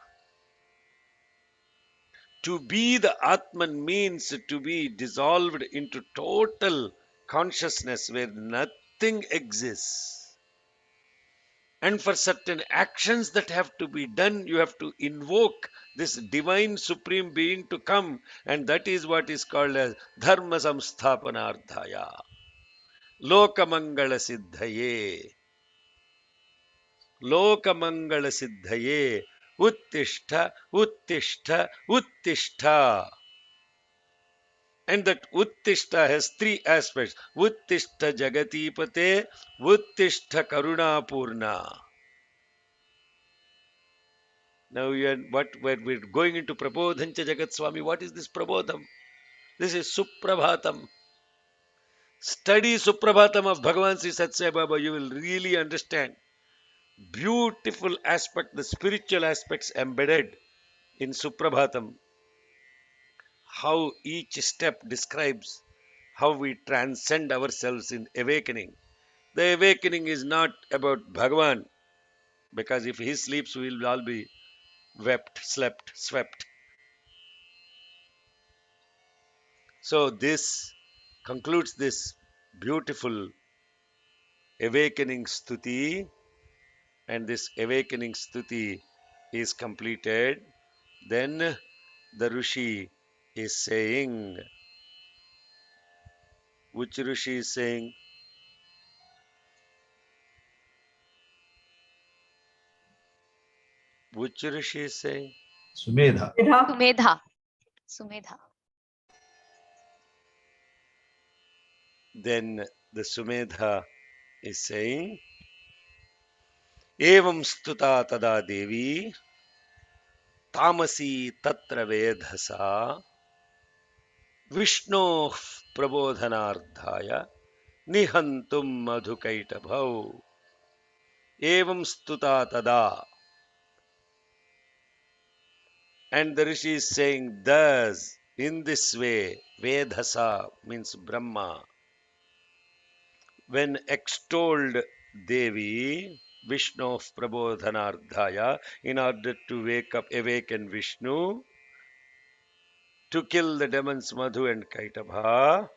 To be the Atman means to be dissolved into total consciousness where nothing exists. And for certain actions that have to be done, you have to invoke this divine supreme being to come. And that is what is called as Dharma Samsthapanardhaya, Lokamangala Siddhaye. Lokamangala siddhaye uttishta, uttishta, uttishta. And that uttishta has three aspects. Uttishta jagatipate, uttishta karunapurna. Now we're going into Prabodhancha Jagat Swami. What is this Prabodham? This is Suprabhatam. Study Suprabhatam of Bhagavan Sri Satsai Baba. You will really understand beautiful aspect, the spiritual aspects embedded in Suprabhatam. How each step describes how we transcend ourselves in awakening. The awakening is not about Bhagavan, because if he sleeps, we will all be wept, slept, swept. So this concludes this beautiful awakening stuti, and this awakening stuti is completed. Then the Rishi is saying, which Rishi is saying? Which Rishi is saying? Sumedha. Sumedha. Sumedha. Then the Sumedha is saying, Evam stuta tada devi tamasi tatra vedhasa Vishno prabodhanardhaya nihantum madhukaitabhau. Evam stuta tada. And the Rishi is saying, thus, in this way, Vedhasa means Brahma, when extolled Devi, Vishnu Prabodhanardhaya, in order to awaken Vishnu, to kill the demons Madhu and Kaitabha,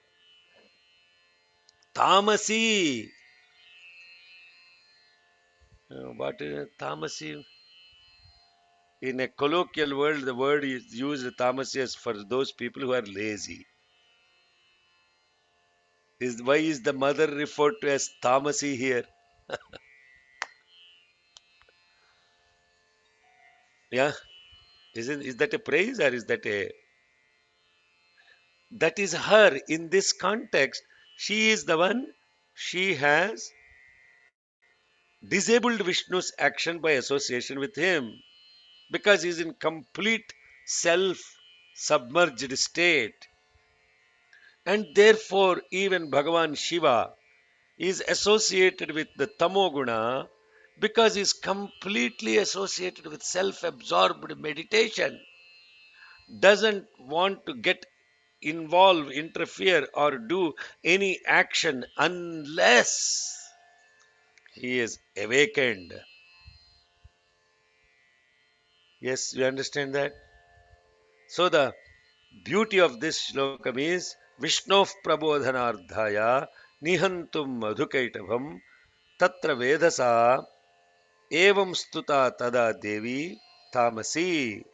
Tamasi. What is Tamasi? In a colloquial world, the word is used Tamasi as for those people who are lazy. Why is the mother referred to as Tamasi here? Yeah, is that a praise, or is that a... That is her in this context. She is the one. She has disabled Vishnu's action by association with him, because he is in complete self-submerged state. And therefore, even Bhagavan Shiva is associated with the Tamoguna, because he is completely associated with self-absorbed meditation. Doesn't want to get involve, interfere, or do any action unless he is awakened. Yes, you understand that? So the beauty of this shlokam is Vishnu prabodhanardhaya nihantum madhukaitavam tatra vedasa evam stuta tada devi tamasi.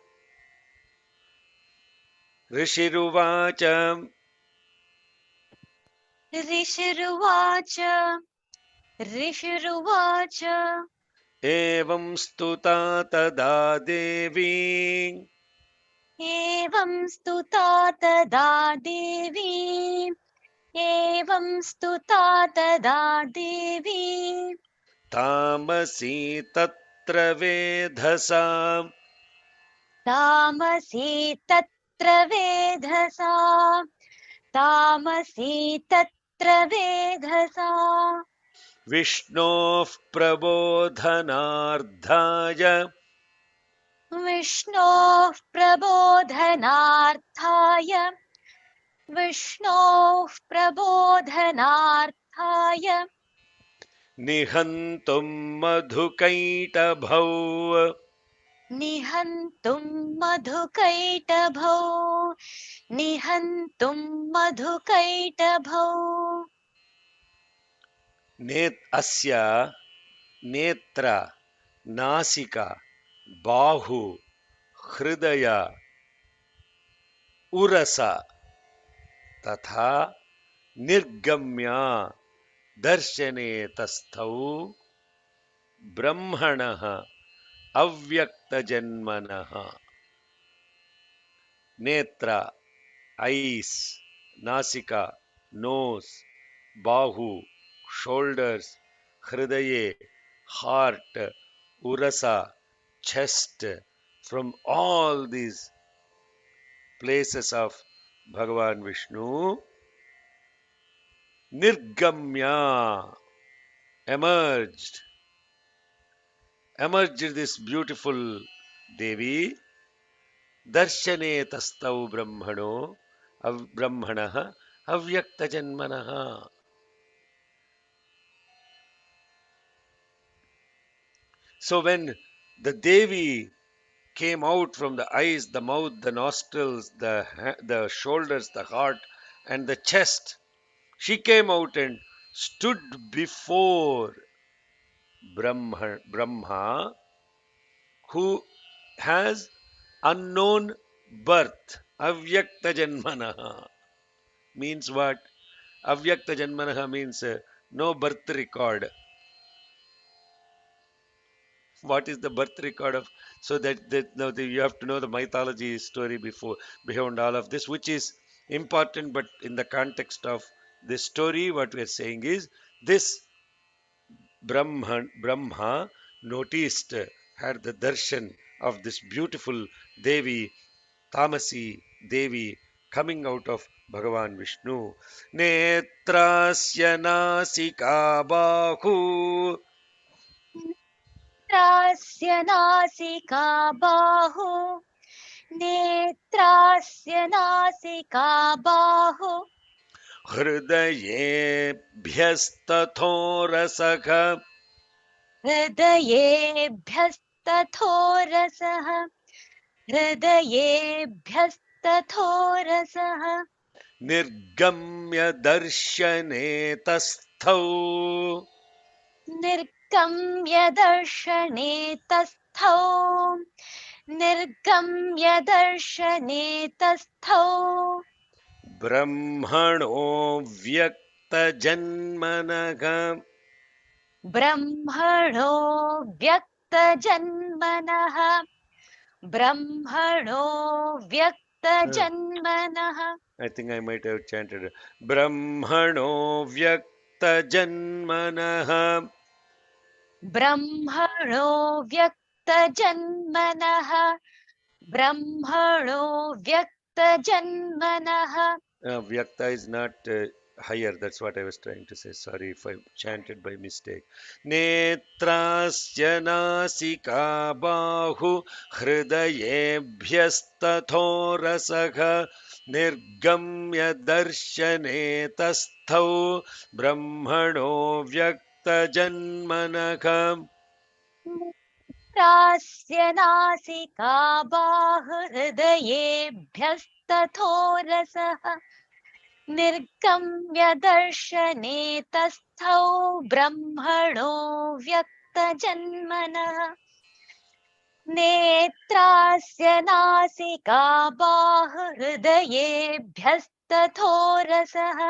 Rishiruvacha Rishiruvacha. Rishiruvacha. evam stuta tada devi Evam stuta tada devi. Evam stuta tada devi. tamasi tatra vedhasa. Tamasi tatra vedhasa. Tamasi tatra vedhasa. Vishnu prabodhanardhaya Vishnu prabodhanarthaya. Vishnu prabodhanarthaya. nihantum madhukaitabhau. Nihantum madhukaitabhau. Nihantum madhukaitabhau. Asya netra nasika bahu hridaya urasa tatha nirgamya darshane tasthau Brahmanaha avyakta janmanaha. Netra, eyes, nasika, nose, bahu, shoulders, hridaye, heart, urasa, chest. From all these places of Bhagavan Vishnu, Nirgamya, emerged this beautiful Devi, Darshane tastau Brahmano, Brahmanaha, Avyakta Janmanaha. So when the Devi came out from the eyes, the mouth, the nostrils, the shoulders, the heart, and the chest, she came out and stood before Brahma, who has unknown birth. Avyakta Janmanaha means what? Avyakta Janmanaha means no birth record. What is the birth record of? So that you have to know the mythology story behind all of this, which is important. But in the context of this story, what we are saying is this Brahma noticed, had the darshan of this beautiful Devi, Tamasi Devi, coming out of Bhagavan Vishnu. Netrasya nasika bahu. नेत्रास्य नासिका बाहु नेत्रास्य नासिका बाहु हृदयेभ्यस्तथोरसः हृदयेभ्यस्तथोरसः हृदयेभ्यस्तथोरसः निर्गम्य दर्शने तस्थौ निर्गम्य दर्शने तस्थौ निर्गम्य दर्शने तस्थौ ब्रह्मणो व्यक्तजन्मनः ब्रह्मणो व्यक्तजन्मनः ब्रह्मणो व्यक्तजन्मनः I think I might have chanted Brahmano Vyaktajanmanaha. ब्रह्मणो व्यक्तजन्मनः ब्रह्मणो व्यक्तजन्मनः Vyakta is not higher. That's what I was trying to say. Sorry if I chanted by mistake. Netrasya nasika bahu hridayebhyastathorasakha nirgamya darshane tasthau brahmano vyakta janmanakha. नेत्रास्य नासिका बाहुहृदयेभ्यस्तथोरसः निर्गम्य दर्शने तस्थौ ब्रह्मणो व्यक्तजन्मनः नेत्रास्य नासिका बाहुहृदयेभ्यस्तथोरसः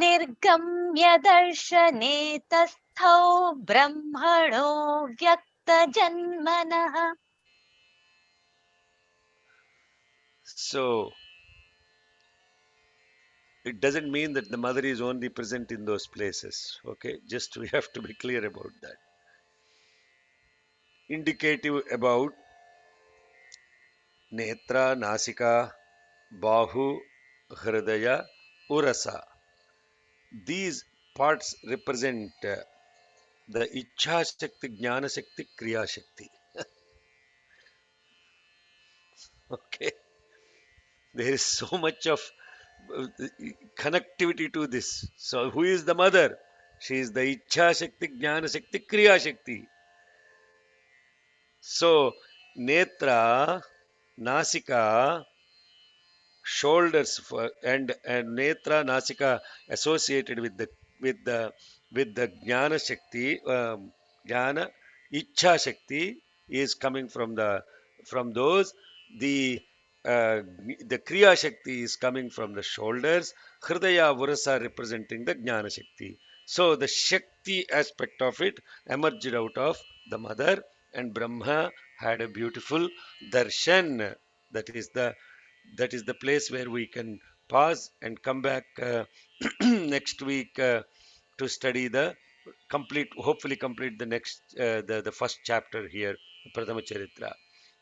निर्गम्य दर्शने तस्थौ ब्रह्मणो व्यक्तजन्मनः So it doesn't mean that the mother is only present in those places. Okay, just we have to be clear about that. Indicative about Netra, Nasika, Bahu, Hridaya, Urasa. These parts represent the Ichha Shakti, Jnana Shakti, Kriya Shakti. Okay, there is so much of connectivity to this. So, who is the mother? She is the Ichha Shakti, Jnana Shakti, Kriya Shakti. So, Netra, Nasika, shoulders and netra nasika associated with the jnana shakti, jnana ichha shakti is coming from those. The uh, the kriya shakti is coming from the shoulders. Hridaya Vurasa representing the jnana shakti. So the Shakti aspect of it emerged out of the mother, and Brahma had a beautiful darshan. That is the place where we can pause and come back next week to study the hopefully complete the next the first chapter here, Prathama Charitra.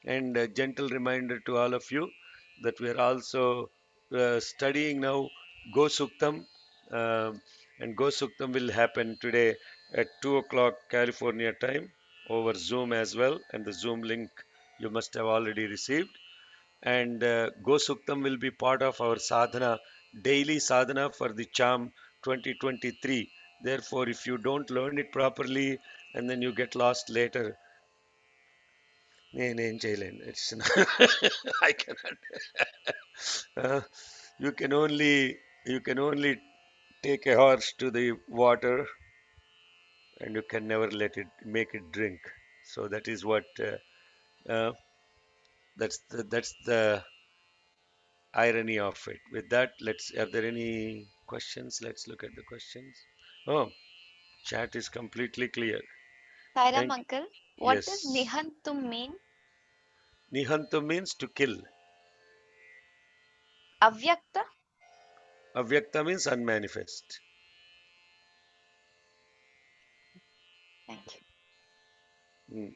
And a gentle reminder to all of you that we are also studying now Go Suktam, and Go Suktam will happen today at 2 o'clock California time over Zoom as well, and the Zoom link you must have already received. And Go Suktam will be part of our sadhana, daily sadhana for the charm 2023. Therefore, if you don't learn it properly and then you get lost later, it's I cannot. Uh, you can only take a horse to the water, and you can never make it drink. So that is what uh, that's the irony of it. With that, are there any questions? Let's look at the questions. Oh, chat is completely clear. Sairam Thank uncle, what does Yes. Nihantum mean? Nihantu means to kill. Avyakta? Avyakta means unmanifest. Thank you. Mm.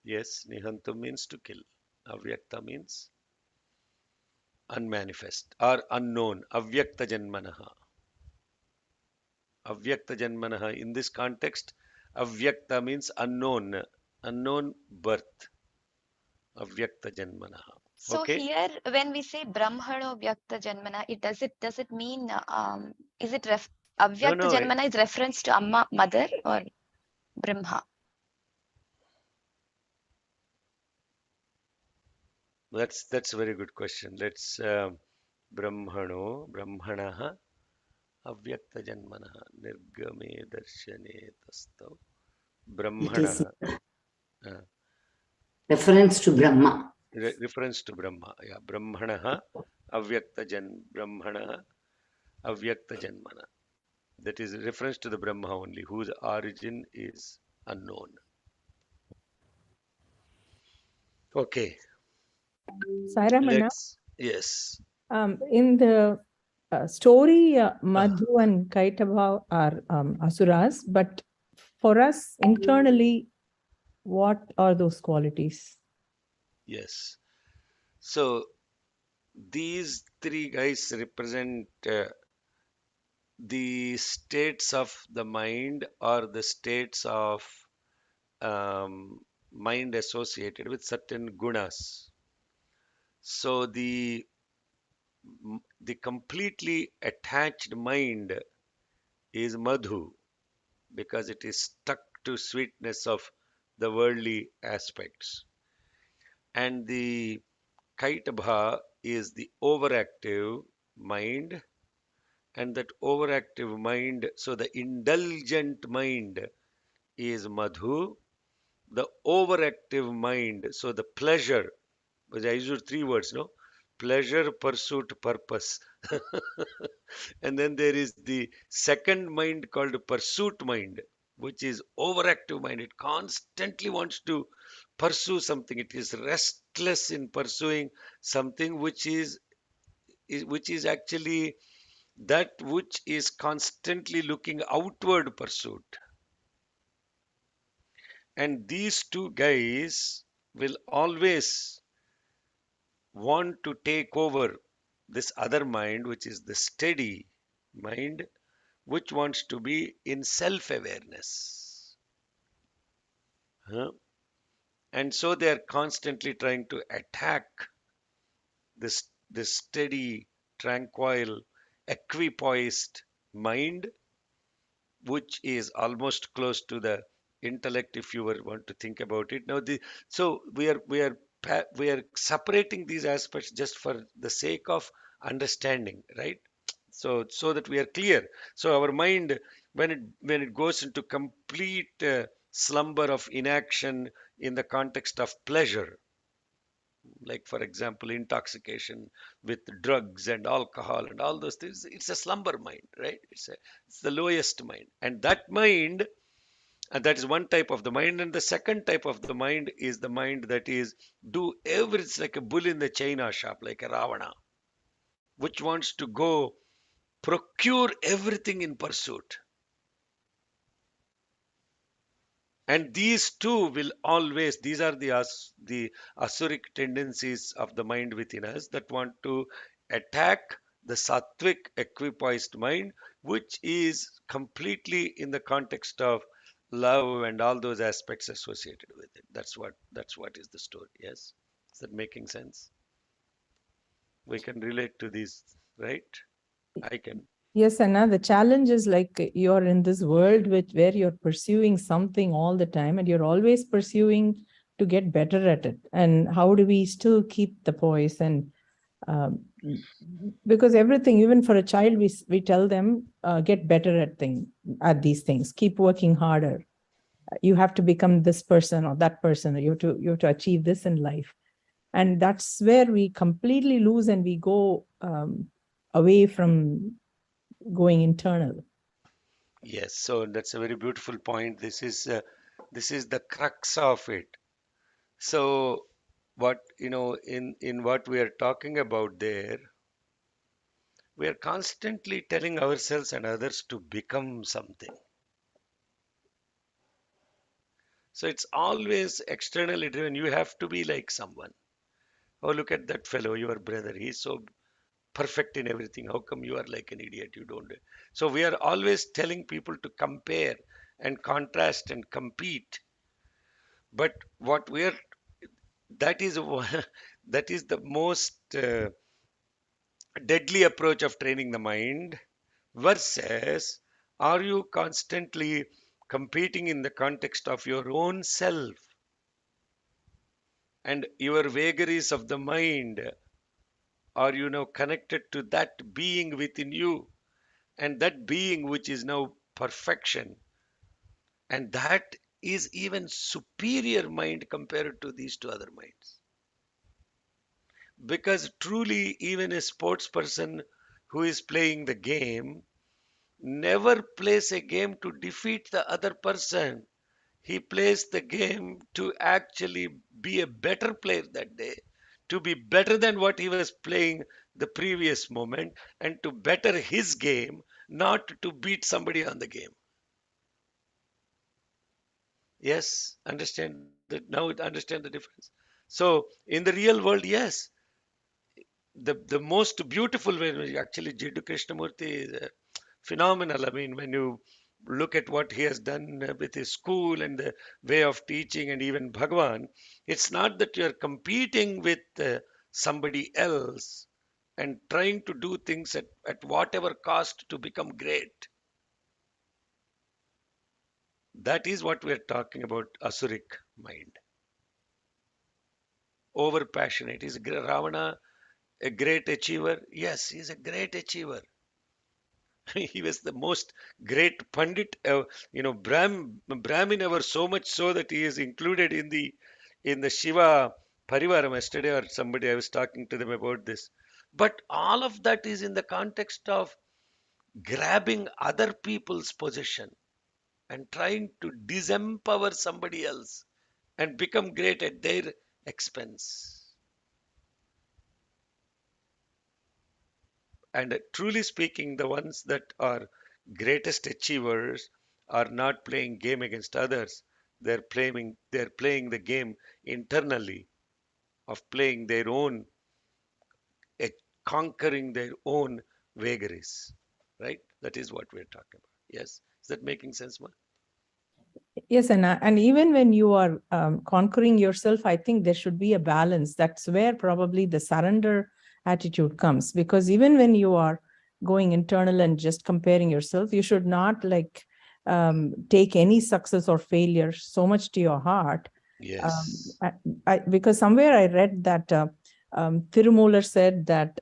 Yes, Nihantu means to kill. Avyakta means unmanifest or unknown. Avyakta janmanaha. Avyakta janmanaha. In this context, avyakta means unknown birth. Avyakta janmanaha. So Okay? here, when we say Brahmano Vyakta Janmana, does it mean is it No, Avyakta no. Janmana is reference to Amma mother or Brahma? That's a very good question. Let's Brahmanaha Avyakta Janmanaha Nirgame Darshane Tastav It is Brahmanaha. uh, reference to Brahma. Reference to Brahma. Yeah, Brahmanaha Brahmanaha Avyakta Janmana. That is reference to the Brahma only, whose origin is unknown. Okay, Sairamana, yes. in the story, Madhu and Kaitava are asuras, but for us internally, what are those qualities? Yes. So these three guys represent the states of the mind or the states of mind associated with certain gunas. So the completely attached mind is madhu because it is stuck to sweetness of the worldly aspects, and the kaitabha is the overactive mind, and that overactive mind, so the indulgent mind is madhu, the overactive mind, so the pleasure, but I used three words, no? Pleasure, pursuit, purpose. And then there is the second mind called pursuit mind, which is overactive mind. It constantly wants to pursue something. It is restless in pursuing something which is actually that which is constantly looking outward pursuit. And these two guys will always want to take over this other mind, which is the steady mind, which wants to be in self awareness. Huh? And so they are constantly trying to attack this steady, tranquil, equipoised mind, which is almost close to the intellect if you were want to think about it. Now so we are separating these aspects just for the sake of understanding, right? So that we are clear. So our mind, when it goes into complete slumber of inaction in the context of pleasure, Like, for example, intoxication with drugs and alcohol and all those things. It's a slumber mind, right? It's the lowest mind. And that mind, and that is one type of the mind. And the second type of the mind is the mind that is it's like a bull in the china shop, like a Ravana, which wants to go procure everything in pursuit. And these two will always, these are the asuric tendencies of the mind within us that want to attack the sattvic equipoised mind, which is completely in the context of love and all those aspects associated with it. That's what is the story. Yes, is that making sense? We can relate to these, right? I can. Yes, Anna, the challenge is like you're in this world where you're pursuing something all the time and you're always pursuing to get better at it. And how do we still keep the poise? And because everything, even for a child, we tell them, get better at these things, keep working harder. You have to become this person or that person. You have to achieve this in life. And that's where we completely lose and we go away from going internal. Yes, so that's a very beautiful point. This is the crux of it. So what, in what we are talking about there, we are constantly telling ourselves and others to become something. So it's always externally driven. You have to be like someone. Oh, look at that fellow, your brother. He's so perfect in everything. How come you are like an idiot? You don't. So we are always telling people to compare and contrast and compete. But what we are, that is that is the most deadly approach of training the mind, versus are you constantly competing in the context of your own self and your vagaries of the mind? Are you now connected to that being within you, and that being which is now perfection, and that is even superior mind compared to these two other minds? Because truly, even a sports person who is playing the game never plays a game to defeat the other person. He plays the game to actually be a better player that day, to be better than what he was playing the previous moment, and to better his game, not to beat somebody on the game. Yes, understand that now. Understand the difference. So in the real world, yes, the most beautiful way, actually, Jiddu Krishnamurti is phenomenal. I mean, when you look at what he has done with his school and the way of teaching, and even Bhagwan, it's not that you're competing with somebody else and trying to do things at whatever cost to become great. That is what we're talking about, asuric mind. Over passionate. Is Ravana a great achiever? Yes, he's a great achiever. He was the most great Pandit. Brahmin ever, so much so that he is included in the Shiva Parivaram. Yesterday, or somebody, I was talking to them about this. But all of that is in the context of grabbing other people's possession and trying to disempower somebody else and become great at their expense. And truly speaking, the ones that are greatest achievers are not playing game against others. They're playing the game internally, of playing their own, eh, conquering their own vagaries. Right? That is what we're talking about. Yes. Is that making sense, Ma? Yes, and even when you are conquering yourself, I think there should be a balance. That's where probably the surrender attitude comes, because even when you are going internal and just comparing yourself, you should not take any success or failure so much to your heart. Yes. Because somewhere I read that Tirumular said that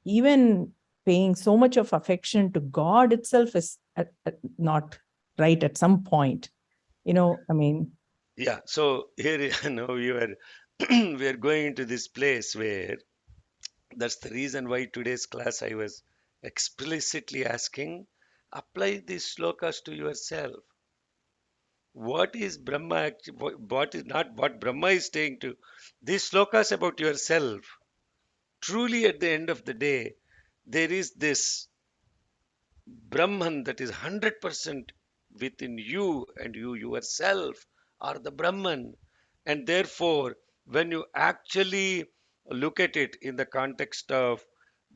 even paying so much of affection to God itself is not right at some point. I mean. Yeah. So here, now you are we are going into this place where that's the reason why today's class I was explicitly asking, apply these slokas to yourself. What is Brahma? What is not what Brahma is saying to these slokas about yourself? Truly, at the end of the day, there is this Brahman that is 100% within you, and you yourself are the Brahman. And therefore, when you actually look at it in the context of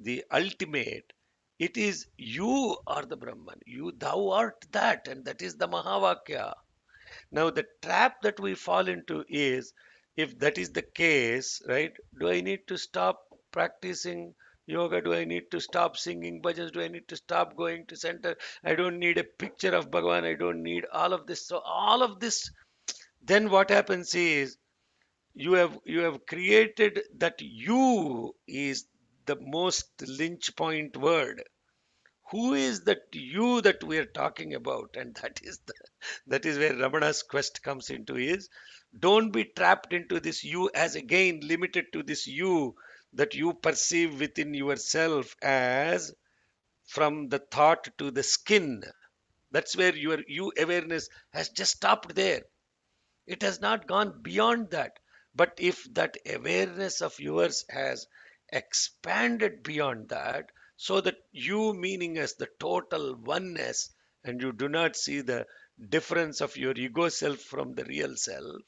the ultimate, it is you are the Brahman. You, thou art that, and that is the Mahavakya. Now, the trap that we fall into is, if that is the case, right? Do I need to stop practicing yoga? Do I need to stop singing bhajans? Do I need to stop going to center? I don't need a picture of Bhagavan. I don't need all of this. So all of this, then what happens is you have created that you is the most lynch point word. Who is that you that we are talking about? And that is where Ramana's quest comes into, is don't be trapped into this you as again limited to this you that you perceive within yourself as from the thought to the skin. That's where your you awareness has just stopped there. It has not gone beyond that. But if that awareness of yours has expanded beyond that, so that you meaning as the total oneness, and you do not see the difference of your ego self from the real self,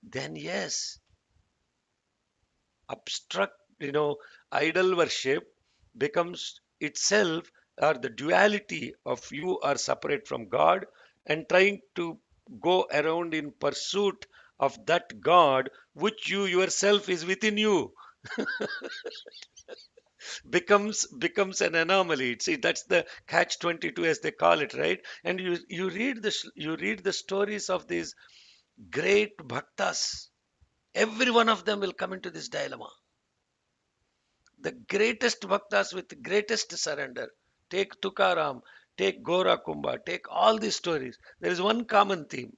then yes, abstract, idol worship becomes itself, or the duality of you are separate from God and trying to go around in pursuit of that God which you yourself is within you, becomes an anomaly. See, that's the catch 22 as they call it, right? And you read the stories of these great bhaktas. Every one of them will come into this dilemma. The greatest bhaktas with greatest surrender. Take Tukaram, take Gora Kumbha, take all these stories. There is one common theme.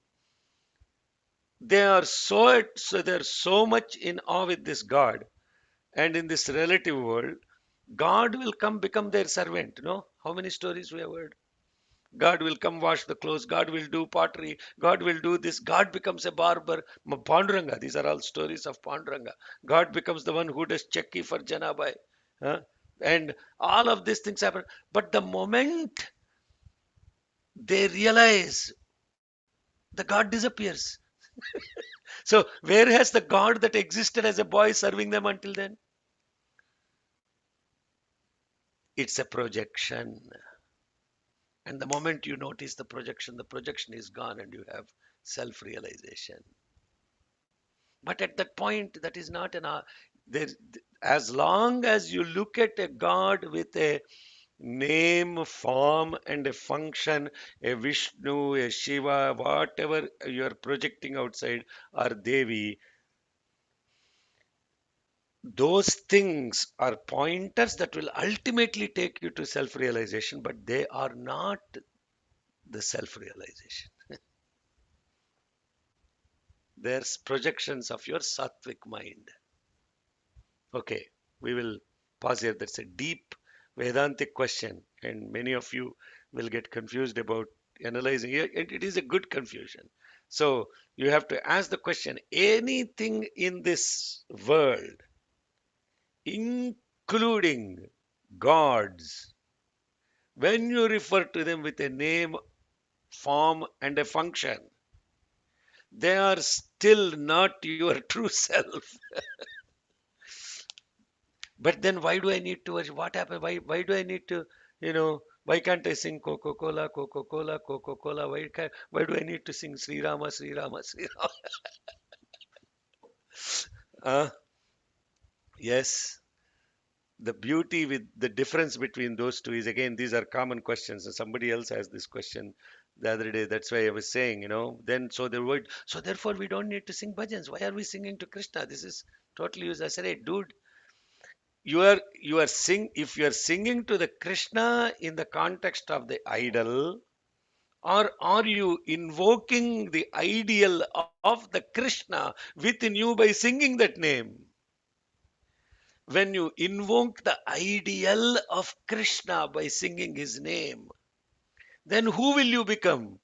They're so much in awe with this God, and in this relative world, God will come become their servant. How many stories we have heard? God will come wash the clothes. God will do pottery. God will do this. God becomes a barber. Panduranga. These are all stories of Panduranga. God becomes the one who does chekki for Janabai. Huh? And all of these things happen. But the moment they realize, the God disappears. So where has the God that existed as a boy serving them until then? It's a projection. And the moment you notice the projection is gone and you have self-realization. But at that point, that is not there. As long as you look at a God with a name, form, and a function, a Vishnu, a Shiva, whatever you are projecting outside, or Devi, those things are pointers that will ultimately take you to self-realization, but they are not the self-realization. There's projections of your sattvic mind. Okay, we will pause here. That's a deep Vedantic question, and many of you will get confused about analyzing it. It is a good confusion. So you have to ask the question, anything in this world, including gods, when you refer to them with a name, form, and a function, they are still not your true self. But then why do I need to worship? What happened? Why do I need to, why can't I sing Coca-Cola, Coca-Cola, Coca-Cola? Why do I need to sing Sri Rama, Sri Rama, Sri Rama? Yes. The beauty with the difference between those two is, again, these are common questions. And somebody else has this question the other day. That's why I was saying, so therefore we don't need to sing bhajans. Why are we singing to Krishna? This is totally useless. I said, hey, dude, if you are singing to the Krishna in the context of the idol, Or are you invoking the ideal of the Krishna within you by singing that name? When you invoke the ideal of Krishna by singing his name, then who will you become?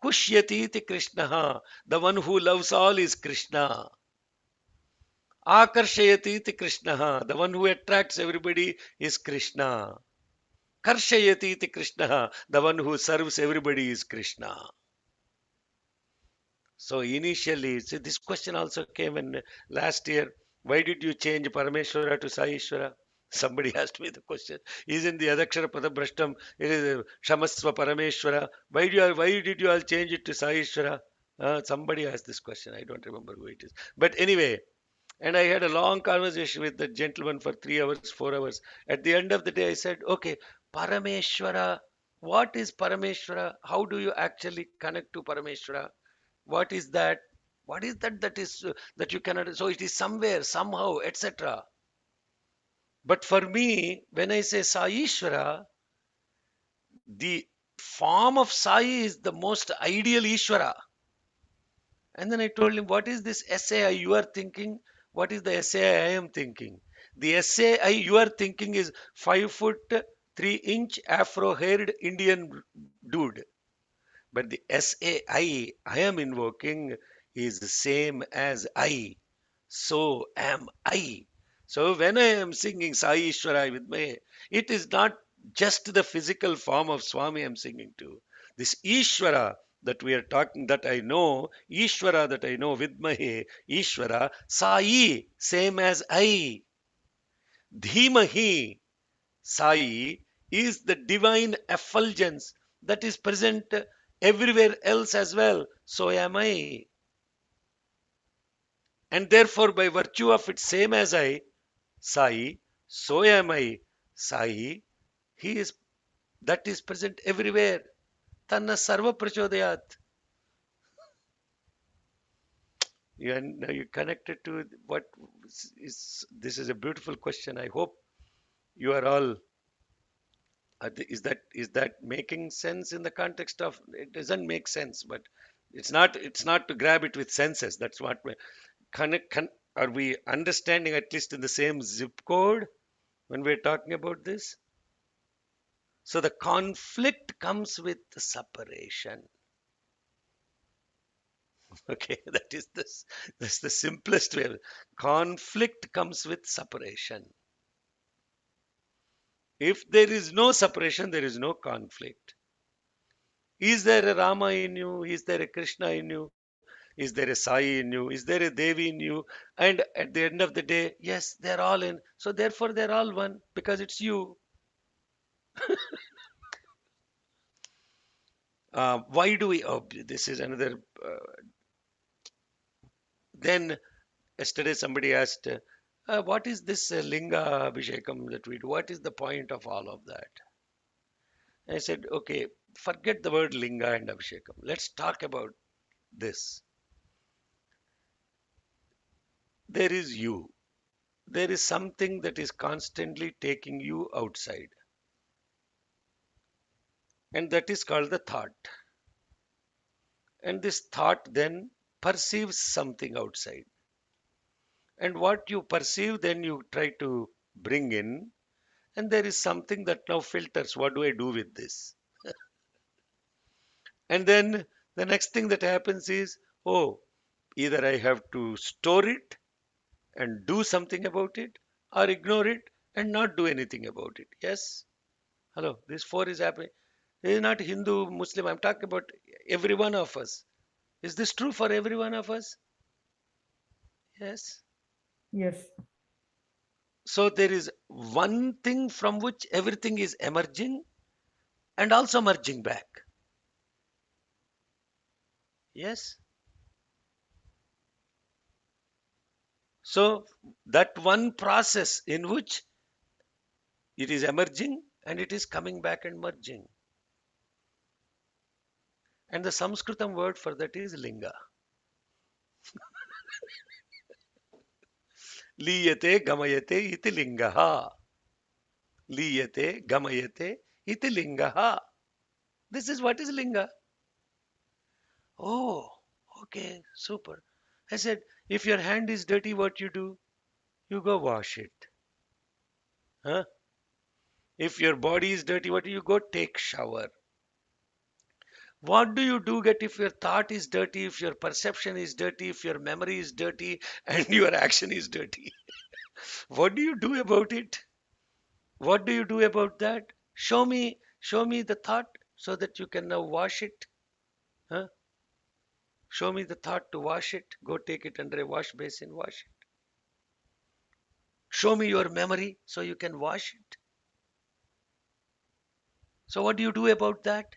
Kushyati iti Krishna. The one who loves all is Krishna. Akarshayati iti Krishna. The one who attracts everybody is Krishna. Karshayati iti Krishna. The one who serves everybody is Krishna. So initially, see, this question also came in last year. Why did you change Parameshwara to Saishwara? Somebody asked me the question. Isn't the Adakshara Padabrashtam, it is Shamasva Parameshwara. Why did you all change it to Saishwara? Somebody asked this question. I don't remember who it is. But anyway, and I had a long conversation with that gentleman for 3 hours, 4 hours. At the end of the day, I said, okay, Parameshwara, what is Parameshwara? How do you actually connect to Parameshwara? What is that? What is that that you cannot? So it is somewhere, somehow, etc. But for me, when I say Saishwara, the form of Sai is the most ideal Ishvara. And then I told him, what is this SAI you are thinking? What is the SAI I am thinking? The SAI you are thinking is 5 foot 3 inch afro haired Indian dude. But the SAI I am invoking is the same as I. So am I. So when I am singing Sai Ishvara Vidmahe, it is not just the physical form of Swami I am singing to. This Ishvara that we are talking, that I know, Ishvara that I know, Vidmahe, Ishvara, Sai, same as I. Dhimahi, Sai is the divine effulgence that is present everywhere else as well. So am I. And therefore, by virtue of it, same as I, Sai, so am I, Sai, he is, that is present everywhere. Tanna sarva prachodayat. You connected to what is, this is a beautiful question. I hope you are all, is that making sense in the context of, it doesn't make sense, but it's not to grab it with senses. That's what we are we understanding at least in the same zip code when we're talking about this? So the conflict comes with the separation. Okay, that's the simplest way. Conflict comes with separation. If there is no separation, there is no conflict. Is there a Rama in you? Is there a Krishna in you? Is there a Sai in you? Is there a Devi in you? And at the end of the day, yes, they're all in. So therefore, they're all one because it's you. Why do we? Oh, this is another. Then yesterday somebody asked, what is this linga abhishekam that we do? What is the point of all of that? I said, okay, forget the word linga and abhishekam. Let's talk about this. There is you. There is something that is constantly taking you outside. And that is called the thought. And this thought then perceives something outside. And what you perceive, then you try to bring in. And there is something that now filters. What do I do with this? And then the next thing that happens is, oh, either I have to store it and do something about it, or ignore it and not do anything about it. Yes? Hello, this 4 is happening. It is not Hindu, Muslim. I'm talking about every one of us. Is this true for every one of us? Yes. Yes. So there is one thing from which everything is emerging and also merging back. Yes. So that one process in which it is emerging and it is coming back and merging. And the Sanskritam word for that is linga. Liyate gamayate iti lingaha. Liyate gamayate iti lingaha. This is what is linga. Oh, okay, super. I said, if your hand is dirty, what you do? You go wash it. Huh? If your body is dirty, what do you go take shower? What do you do get if your thought is dirty, if your perception is dirty, if your memory is dirty, and your action is dirty? What do you do about it? What do you do about that? Show me the thought so that you can now wash it. Huh? Show me the thought to wash it. Go take it under a wash basin, wash it. Show me your memory so you can wash it. So what do you do about that?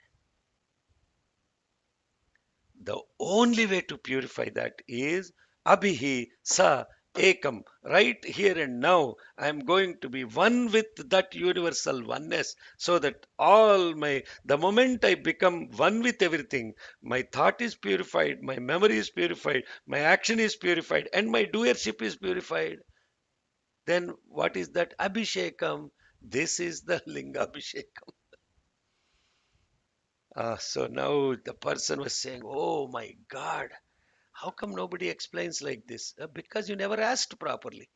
The only way to purify that is abhihi sa ekam. Right here and now, I am going to be one with that universal oneness, so that the moment I become one with everything, my thought is purified, my memory is purified, my action is purified, and my doership is purified. Then what is that abhishekam? This is the linga abhishekam. So now the person was saying, oh my God, how come nobody explains like this? Because you never asked properly.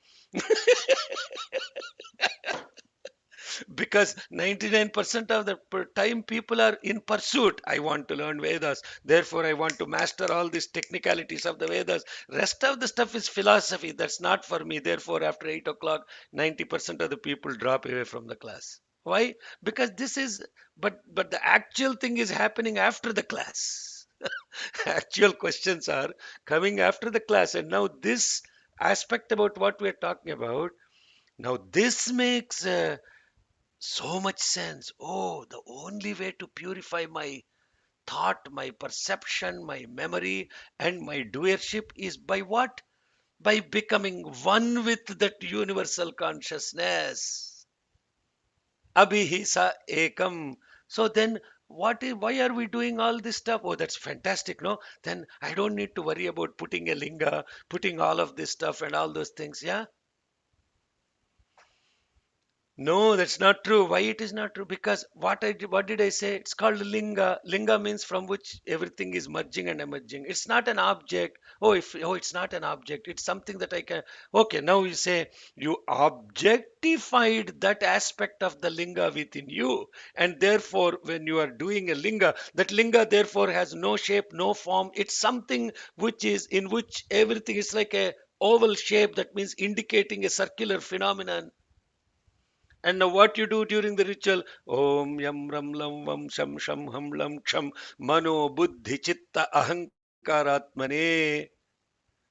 Because 99% of the time people are in pursuit. I want to learn Vedas. Therefore, I want to master all these technicalities of the Vedas. Rest of the stuff is philosophy. That's not for me. Therefore, after 8 o'clock, 90% of the people drop away from the class. Why? Because this is, but the actual thing is happening after the class. Actual questions are coming after the class. And now this aspect about what we're talking about, now this makes so much sense. Oh, the only way to purify my thought, my perception, my memory, and my doership is by what? By becoming one with that universal consciousness. Abhihisa ekam. So then, why are we doing all this stuff? Oh, that's fantastic, no? Then I don't need to worry about putting a linga, putting all of this stuff and all those things, yeah? No, that's not true. Why it is not true? Because what did I say? It's called linga. Linga means from which everything is merging and emerging. It's not an object. It's not an object. It's something that I can. Okay, now you say you objectified that aspect of the linga within you, and therefore, when you are doing a linga, that linga therefore has no shape, no form. It's something which is in which everything is like a oval shape. That means indicating a circular phenomenon. And now what you do during the ritual? Om yam ram lam vam sham sham ham lam ksham mano buddhi chitta ahankaratmane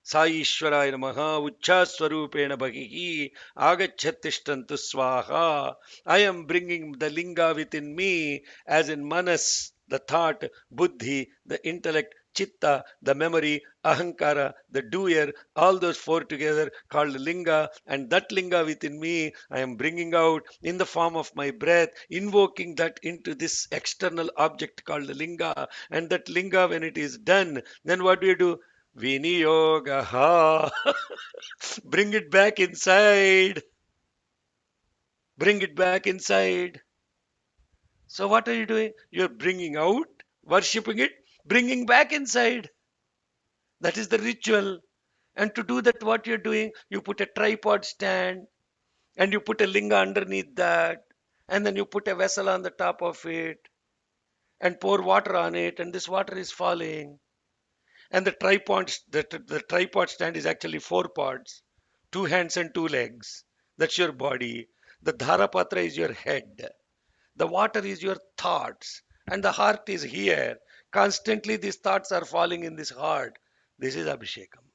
साईश्वराय नमः उच्चास्वरूपेण बहिः agachatishtantu swaha. I am bringing the linga within me, as in manas, the thought, buddhi, the intellect, chitta, the memory, ahankara, the doer, all those four together called linga, and that linga within me I am bringing out in the form of my breath, invoking that into this external object called linga. And that linga, when it is done, then what do you do? Viniyogaha. Bring it back inside. Bring it back inside. So what are you doing? You're bringing out, worshipping it, bringing back inside. That is the ritual. And to do that, what you're doing, you put a tripod stand and you put a linga underneath that. And then you put a vessel on the top of it and pour water on it. And this water is falling. And the tripod stand is actually four pods, two hands and two legs. That's your body. The dharapatra is your head. The water is your thoughts. And the heart is here. Constantly these thoughts are falling in this heart. This is abhishekam.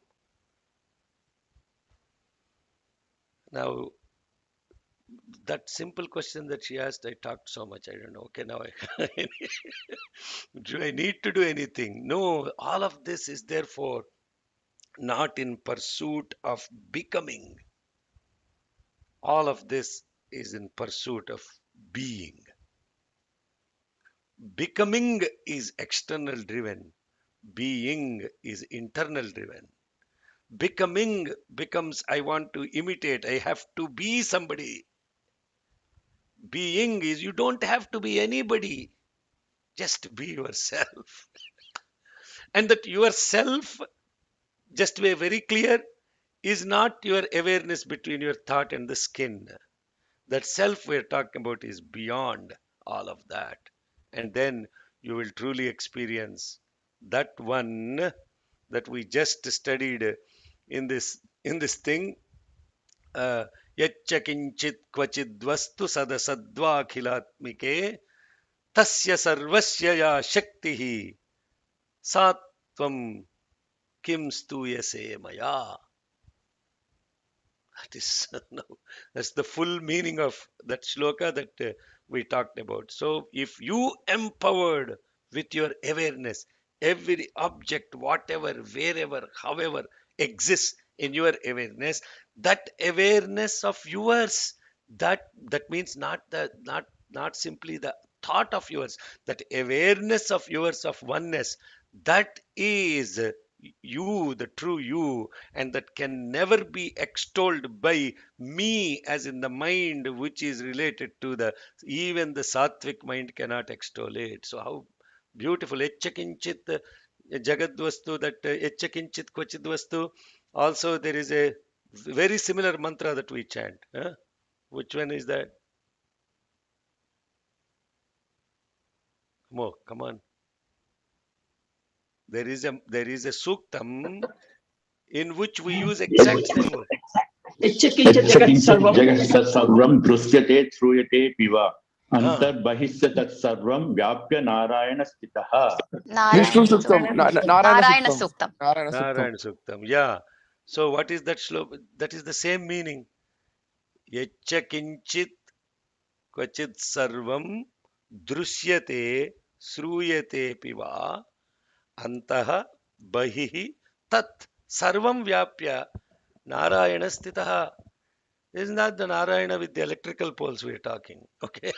Now, that simple question that she asked, I talked so much. I don't know. Okay, now do I need to do anything? No, all of this is therefore not in pursuit of becoming. All of this is in pursuit of being. Becoming is external driven. Being is internal driven. Becoming becomes I want to imitate. I have to be somebody. Being is you don't have to be anybody. Just be yourself. And that yourself, just to be very clear, is not your awareness between your thought and the skin. That self we're talking about is beyond all of that. And then you will truly experience that one that we just studied in this thing. Yaccha kinchit kvachid vastu sadasadvakhilatmike tasya sarvasya ya shaktihi satvam kim stuyase maya. That is no, that's the full meaning of that shloka that we talked about. So if you empowered with your awareness, every object, whatever, wherever, however exists in your awareness, that awareness of yours, that means not simply the thought of yours, that awareness of yours of oneness, that is you, the true you, and that can never be extolled by me, as in the mind which is related to the, even the sattvic mind cannot extol it. So how beautiful. Etchakinchit jagadvastu, that etchakinchit kvachidvastu. Also there is a very similar mantra that we chant. Which one is that? Come on. There is a suktam in which we use exact same word. Yacchakinchit jagat sarvam drusyate shruyate piva antar bahishya tat sarvam vyapya narayana stitaha. Narayana Vishnu Suktam, Narayana Suktam. Narayana Suktam. Yeah. So what is that shloka? That is the same meaning. Yaccha kinchit kvachit sarvam drusyate shruyate piva antaha bahihi tat sarvam vyapya narayana stitaha. This is not the Narayana with the electrical poles we are talking. Okay.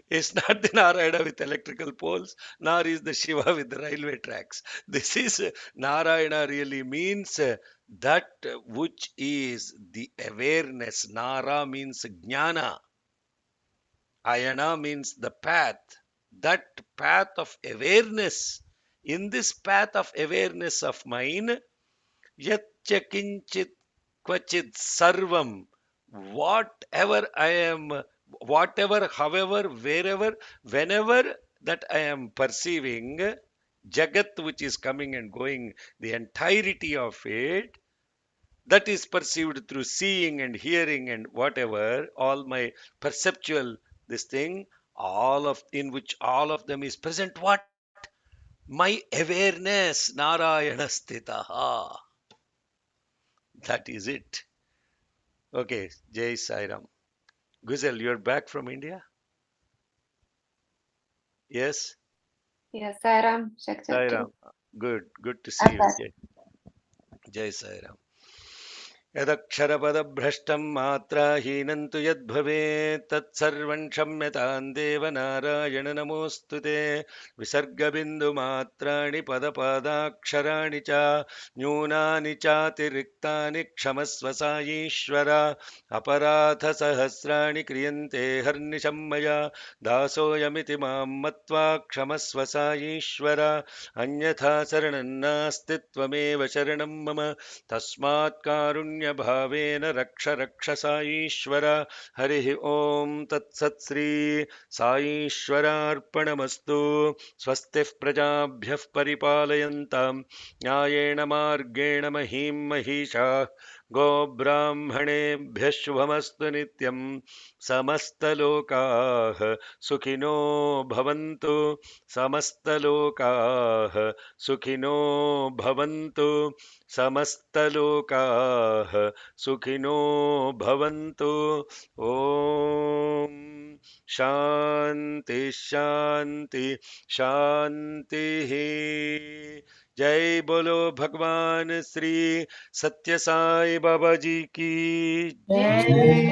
It's not the Narayana with electrical poles, nor is the Shiva with the railway tracks. This is Narayana really means that which is the awareness. Nara means jnana. Ayana means the path. That path of awareness. In this path of awareness of mine, yaccha kinchit kvachit sarvam, whatever I am, whatever, however, wherever, whenever that I am perceiving, jagat which is coming and going, the entirety of it, that is perceived through seeing and hearing and whatever, all my perceptual, this thing, all of, in which all of them is present, what? My awareness, Narayana Stitaha. That is it. Okay, Jai Sairam. Guzel, you're back from India? Yes? Yes, Sairam, Sairam. Good to see you. Jai Sairam. यदक्षरपदभ्रष्टं मात्राहीनं तु यद्भवेत् तत्सर्वं क्षम्यतां देव नारायण नमोऽस्तु ते। विसर्गबिन्दुमात्राणि पदपादाक्षराणि च न्यूनानि चातिरिक्तानि क्षमस्व साईश्वर। अपराधसहस्राणि क्रियन्ते हर्निशं मया दासोऽयमिति मां मत्वा क्षमस्व साईश्वर। अन्यथा शरणं नास्ति त्वमेव शरणं मम तस्मात् कारुण्यभावेन रक्ष रक्ष साईश्वर। हरिः ओम तत्सत् श्री साईश्वरार्पणमस्तु। स्वस्तिः प्रजाभ्यः परिपालयन्तां न्यायेन मार्गेण महीं महिषाः गोब्राह्मणेभ्यः शुभमस्तु नित्यं। समस्तलोकाः सुखिनो भवन्तु। समस्तलोकाः सुखिनो भवन्तु। समस्तलोकाः सुखिनो भवन्तु। ओम शांति शांति शांति। जय बोलो भगवान श्री सत्य साई बाबा जी की जय।